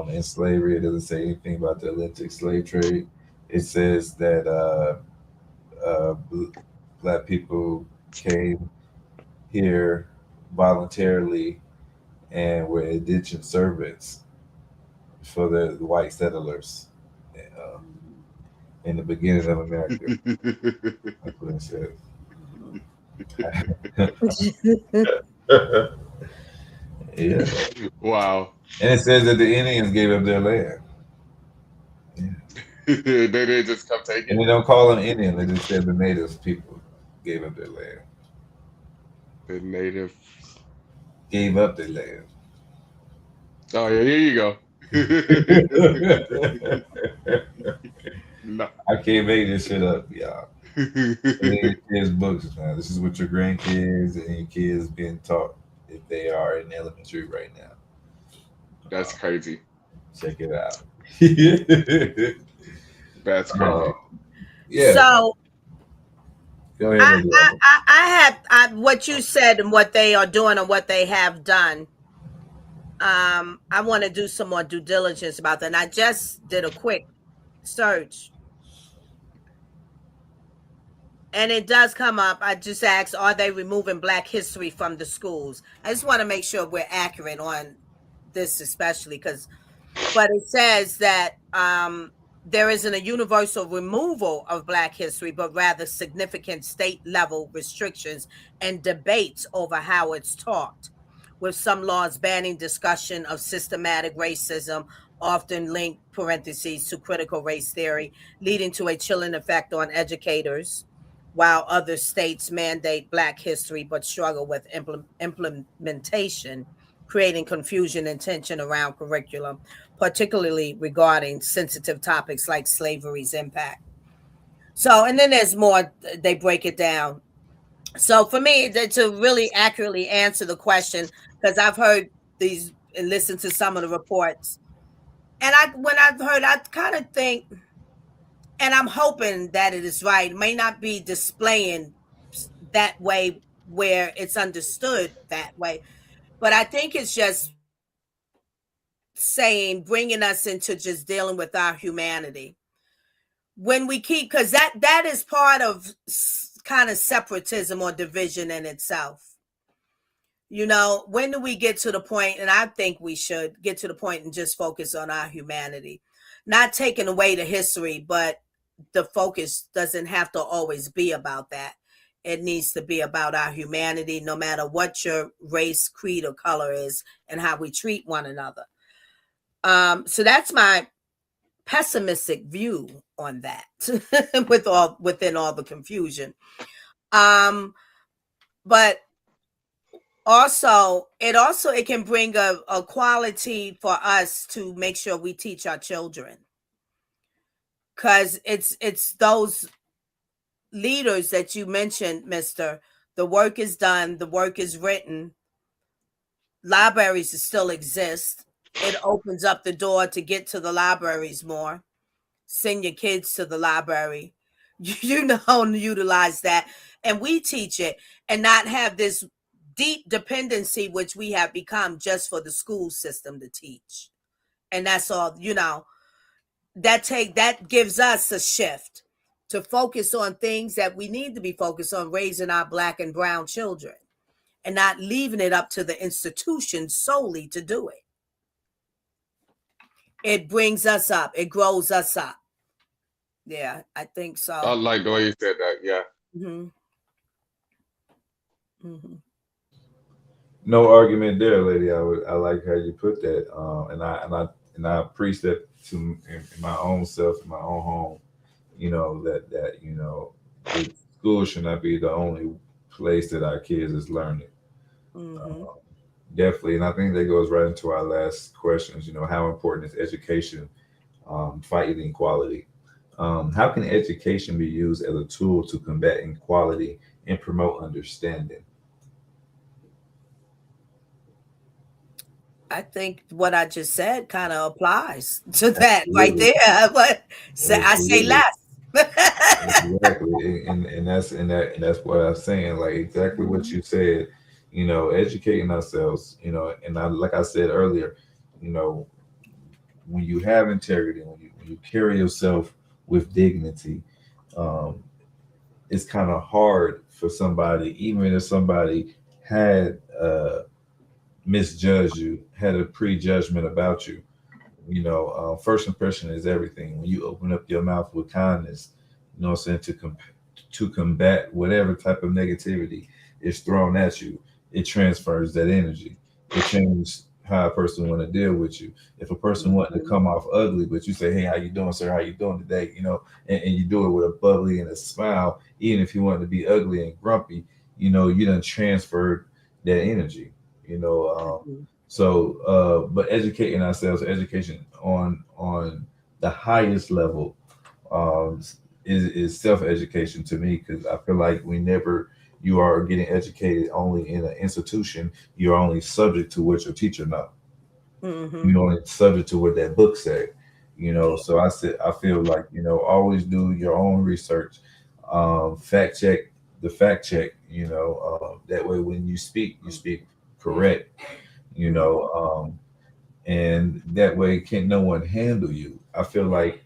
in slavery. It doesn't say anything about the Atlantic slave trade. It says that Black people came here voluntarily and were indentured servants for the white settlers uh, in the beginning of America. That's what it says. Yeah, Wow. and it says that the Indians gave up their land. They didn't just come take And it. they don't call them Indian. They just said the native people gave up their land. The native. Gave up their land. Oh yeah, here you go. No. I can't make this shit up, y'all. Read your kids' books, man. This is what your grandkids and your kids being taught if they are in elementary right now. That's crazy. Check it out. That's crazy. Yeah. So Go ahead. I have what you said and what they are doing and what they have done. I want to do some more due diligence about that. And I just did a quick search. And it does come up. I just asked, are they removing Black history from the schools? I just want to make sure we're accurate on this, especially but it says that there isn't a universal removal of Black history, but rather significant state level restrictions and debates over how it's taught, with some laws banning discussion of systematic racism, often linked parentheses to critical race theory, leading to a chilling effect on educators, while other states mandate Black history but struggle with implementation, creating confusion and tension around curriculum, particularly regarding sensitive topics like slavery's impact. So, and then there's more, they break it down. So for me, to really accurately answer the question, because I've heard these and listened to some of the reports, and when I've heard, I kind of think, and I'm hoping that it is right. It may not be displaying that way where it's understood that way, but I think it's just bringing us into just dealing with our humanity. When we keep, because that is part of kind of separatism or division in itself. You know, when do we get to the point, and I think we should get to the point and just focus on our humanity, not taking away the history, but the focus doesn't have to always be about that. It needs to be about our humanity, no matter what your race, creed, or color is, and how we treat one another. So that's my pessimistic view on that, within all the confusion. But it can bring a quality for us to make sure we teach our children, because it's those leaders that you mentioned, Mister. The work is done, the work is written. Libraries still exist. It opens up the door to get to the libraries more. Send your kids to the library. Utilize that, and we teach it, and not have this deep dependency, which we have become, just for the school system to teach. And that's all, that gives us a shift to focus on things that we need to be focused on, raising our Black and brown children and not leaving it up to the institution solely to do it. It brings us up. It grows us up. Yeah, I think so. I like the way you said that. Yeah. Mm-hmm. Mm-hmm. No argument there, lady. I like how you put that, and I preach that to in my own self, in my own home. That the school should not be the only place that our kids is learning. Mm-hmm. Definitely, and I think that goes right into our last questions. How important is education, fighting inequality? How can education be used as a tool to combat inequality and promote understanding? I think what I just said kind of applies to that right there. But I say less. Exactly, and that's what I'm saying. Like exactly what you said. Educating ourselves. And like I said earlier, when you have integrity, when you carry yourself with dignity, it's kind of hard for somebody, even if somebody had misjudged you, had a prejudgment about you. First impression is everything. When you open up your mouth with kindness, what I'm saying, to combat whatever type of negativity is thrown at you, it transfers that energy. It changes how a person want to deal with you. If a person wanting to come off ugly, but you say, "Hey, how you doing, sir? How you doing today?" And you do it with a bubbly and a smile, even if you want to be ugly and grumpy, you done transferred that energy. But educating ourselves, education on the highest level, is self-education to me, because I feel like you are getting educated only in an institution, you're only subject to what your teacher knows. Mm-hmm. You're only subject to what that book said. So I feel like, always do your own research, fact check the fact check, that way when you speak correct, and that way can no one handle you. I feel like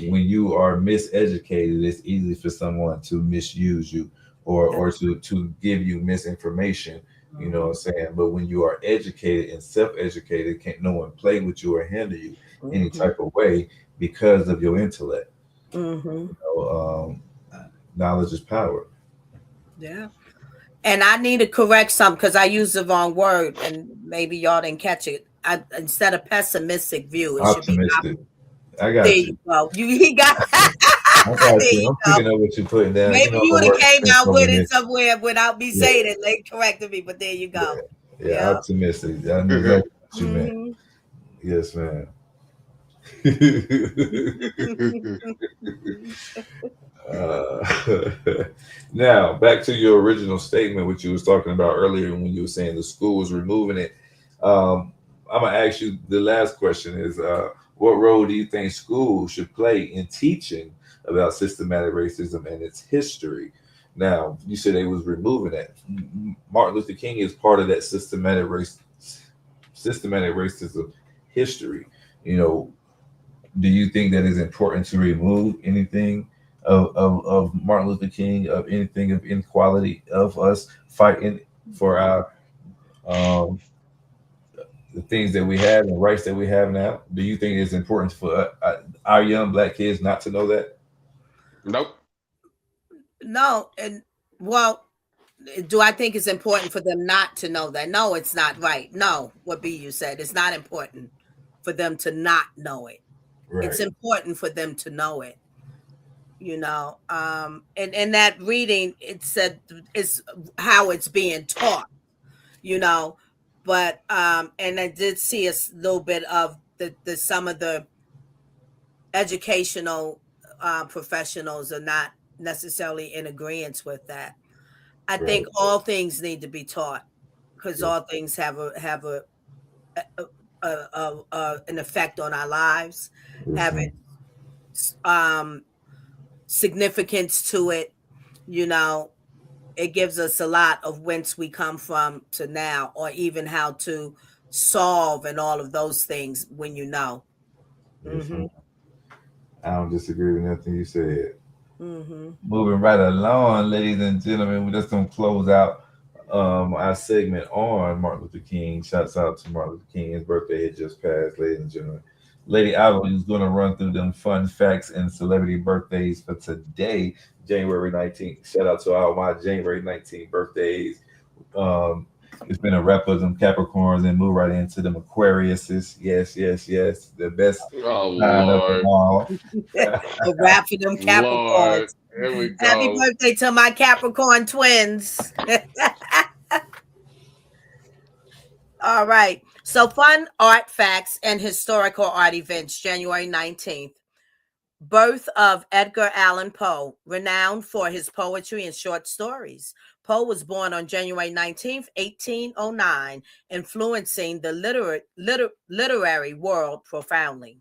when you are miseducated, it's easy for someone to misuse you or to give you misinformation. You know what I'm saying? But when you are educated and self-educated, can't no one play with you or handle you any type of way because of your intellect. Knowledge is power. Yeah. And I need to correct something because I used the wrong word and maybe y'all didn't catch it. Instead of pessimistic view, it should be Optimistic. I got there you. you go. He got I got there you. you I'm go. picking up what you're putting down. Maybe you would have came out with it somewhere without me Yeah. saying it. They corrected me, but there you go. Yeah. Optimistic. I knew exactly what you meant. Yes, ma'am. Now back to your original statement, which you was talking about earlier when you were saying the school was removing it. I'm gonna ask you the last question is, what role do you think schools should play in teaching about systematic racism and its history? Now, you said they was removing that. Martin Luther King is part of that systematic racism history. Do you think that it's important to remove anything of Martin Luther King, of anything of inequality, of us fighting for our the things that we have and rights that we have now? Do you think it's important for our young Black kids not to know that? Nope. No, and well, do I think it's important for them not to know that? No, it's not right. No, what you said, it's not important for them to not know it. Right. It's important for them to know it. And in that reading, it said it's how it's being taught. But and I did see a little bit of the some of the educational professionals are not necessarily in agreement with that. I think all things need to be taught because all things have an effect on our lives, have significance to it. It gives us a lot of whence we come from to now, or even how to solve and all of those things when Mm-hmm. I don't disagree with nothing you said. Mm-hmm. Moving right along, ladies and gentlemen, we're just gonna close out our segment on Martin Luther King. Shouts out to Martin Luther King. His birthday had just passed, ladies and gentlemen. Lady Alva is gonna run through them fun facts and celebrity birthdays for today, January 19th. Shout out to all my January 19th birthdays. Um, it's been a wrap of them Capricorns and move right into them Aquariuses. Yes, yes, yes. The best Oh sign of them Lord, all. A wrap for them Lord, Capricorns. here we Happy go. birthday to my Capricorn twins. All right. So, fun art facts and historical art events, January 19th. Birth of Edgar Allan Poe, renowned for his poetry and short stories. Poe was born on January 19th, 1809, influencing the literary world profoundly.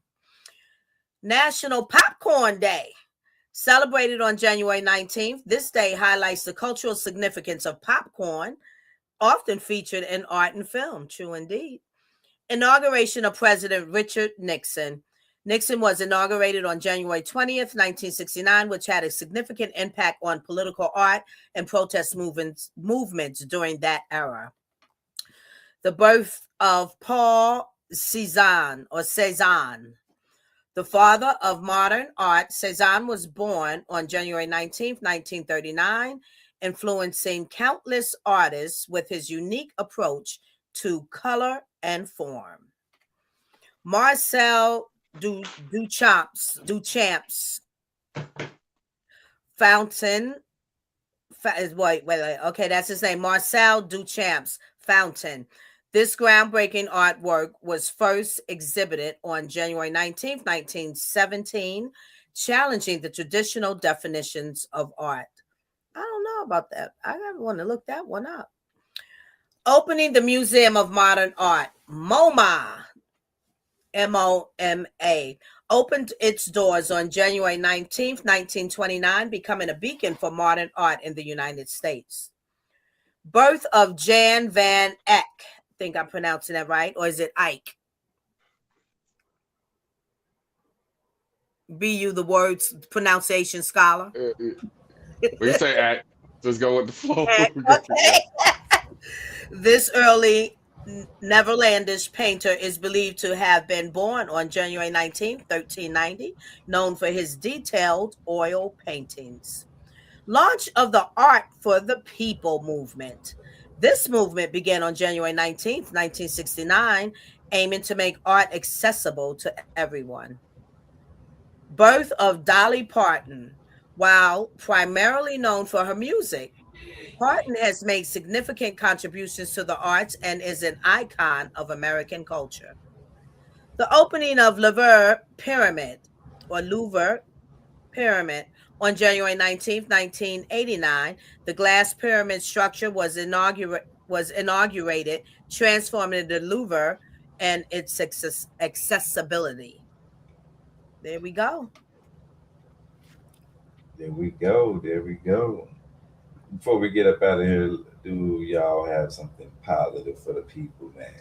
National Popcorn Day, celebrated on January 19th. This day highlights the cultural significance of popcorn, often featured in art and film. True indeed. Inauguration of President Richard Nixon. Nixon was inaugurated on January 20th, 1969, which had a significant impact on political art and protest movements during that era. The birth of Paul Cézanne, the father of modern art. Cézanne was born on January 19th, 1939, influencing countless artists with his unique approach to color and form. Marcel Duchamp's Fountain. Wait. Okay, that's his name. Marcel Duchamp's Fountain. This groundbreaking artwork was first exhibited on January 19th, 1917, challenging the traditional definitions of art. I don't know about that. I want to look that one up. Opening the Museum of Modern Art, MoMA, MoMA, opened its doors on January 19th, 1929, becoming a beacon for modern art in the United States. Birth of Jan van Eyck. I think I'm pronouncing that right, or is it Ike? Be you the words pronunciation scholar? We say act. Just go with the flow. Okay. This early Netherlandish painter is believed to have been born on January 19th, 1390, known for his detailed oil paintings. Launch of the Art for the People movement. This movement began on January 19th, 1969, aiming to make art accessible to everyone. Birth of Dolly Parton. While primarily known for her music, Parton has made significant contributions to the arts and is an icon of American culture. The opening of Louvre Pyramid on January 19th, 1989, the glass pyramid structure was inaugurated, transforming the Louvre and its accessibility. There we go. There we go. There we go. Before we get up out of here, do y'all have something positive for the people, man?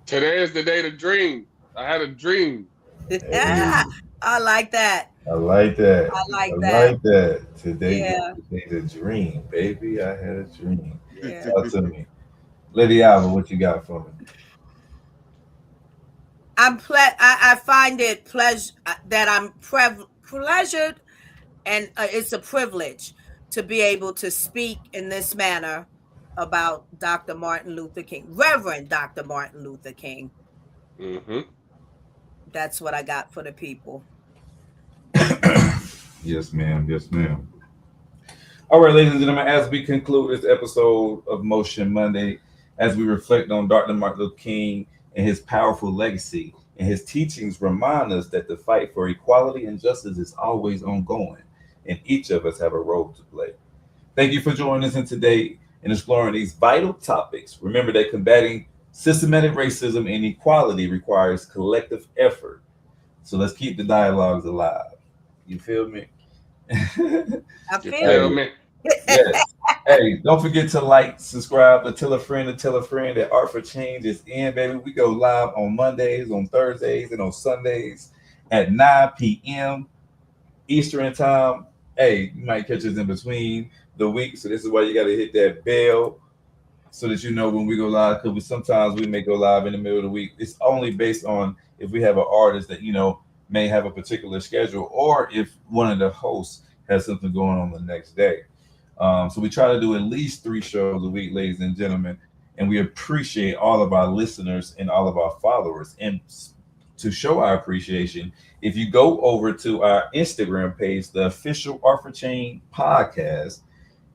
Today is the day to dream. I had a dream. Yeah, I like that. I like that. I like I that. like that. Today Yeah. is a dream, baby. I had a dream. Yeah. Talk to me. Lady Alva, what you got for me? I find it that I'm pleasured, and it's a privilege to be able to speak in this manner about Dr. Martin Luther King, Reverend Dr. Martin Luther King. Mm-hmm. That's what I got for the people. Yes, ma'am. Yes, ma'am. All right, ladies and gentlemen, as we conclude this episode of Motion Monday, as we reflect on Dr. Martin Luther King and his powerful legacy, and his teachings remind us that the fight for equality and justice is always ongoing, and each of us have a role to play. Thank you for joining us in today and exploring these vital topics. Remember that combating systematic racism and inequality requires collective effort. So let's keep the dialogues alive. You feel me? I You feel feel me? Yes. Hey, don't forget to like, subscribe, to tell a friend that Art for Change is in, baby. We go live on Mondays, on Thursdays, and on Sundays at 9 p.m. Eastern time. Hey, you might catch us in between the week. So this is why you got to hit that bell so that you know when we go live. Because sometimes we may go live in the middle of the week. It's only based on if we have an artist that may have a particular schedule, or if one of the hosts has something going on the next day. So we try to do at least 3 shows a week, ladies and gentlemen, and we appreciate all of our listeners and all of our followers. And to show our appreciation, if you go over to our Instagram page, the official Art for Change podcast,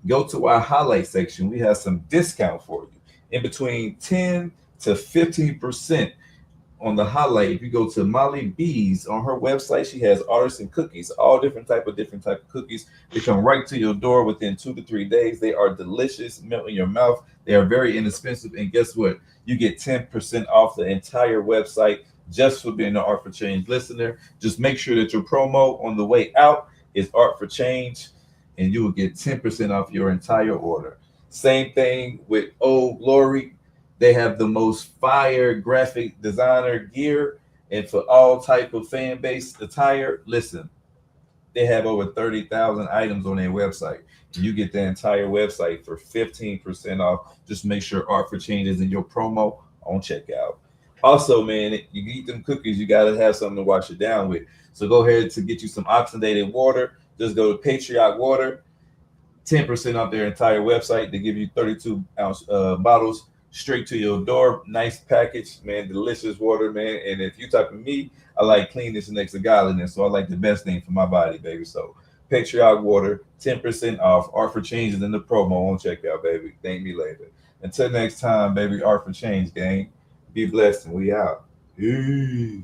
go to our highlight section. We have some discount for you in between 10 to 15% on the highlight. If you go to Molly B's on her website, she has artisan cookies, all different type of cookies. They come right to your door within 2 to 3 days. They are delicious, melt in your mouth. They are very inexpensive, and guess what? You get 10% off the entire website just for being an Art for Change listener. Just make sure that your promo on the way out is Art for Change, and you will get 10% off your entire order. Same thing with Old Glory. They have the most fire graphic designer gear, and for all type of fan base attire. Listen, they have over 30,000 items on their website. And you get the entire website for 15% off. Just make sure Art for Change is in your promo on checkout. Also, man, you eat them cookies, you got to have something to wash it down with. So go ahead to get you some oxygenated water. Just go to Patriot Water, 10% off their entire website. They give you 32-ounce bottles straight to your door. Nice package, man. Delicious water, man. And if you type of me, I like cleanness next to godliness. So I like the best thing for my body, baby. So Patriot Water, 10% off. Art for Change is in the promo on checkout, baby. Thank me later. Until next time, baby. Art for Change, gang. Be blessed, and we out. Peace.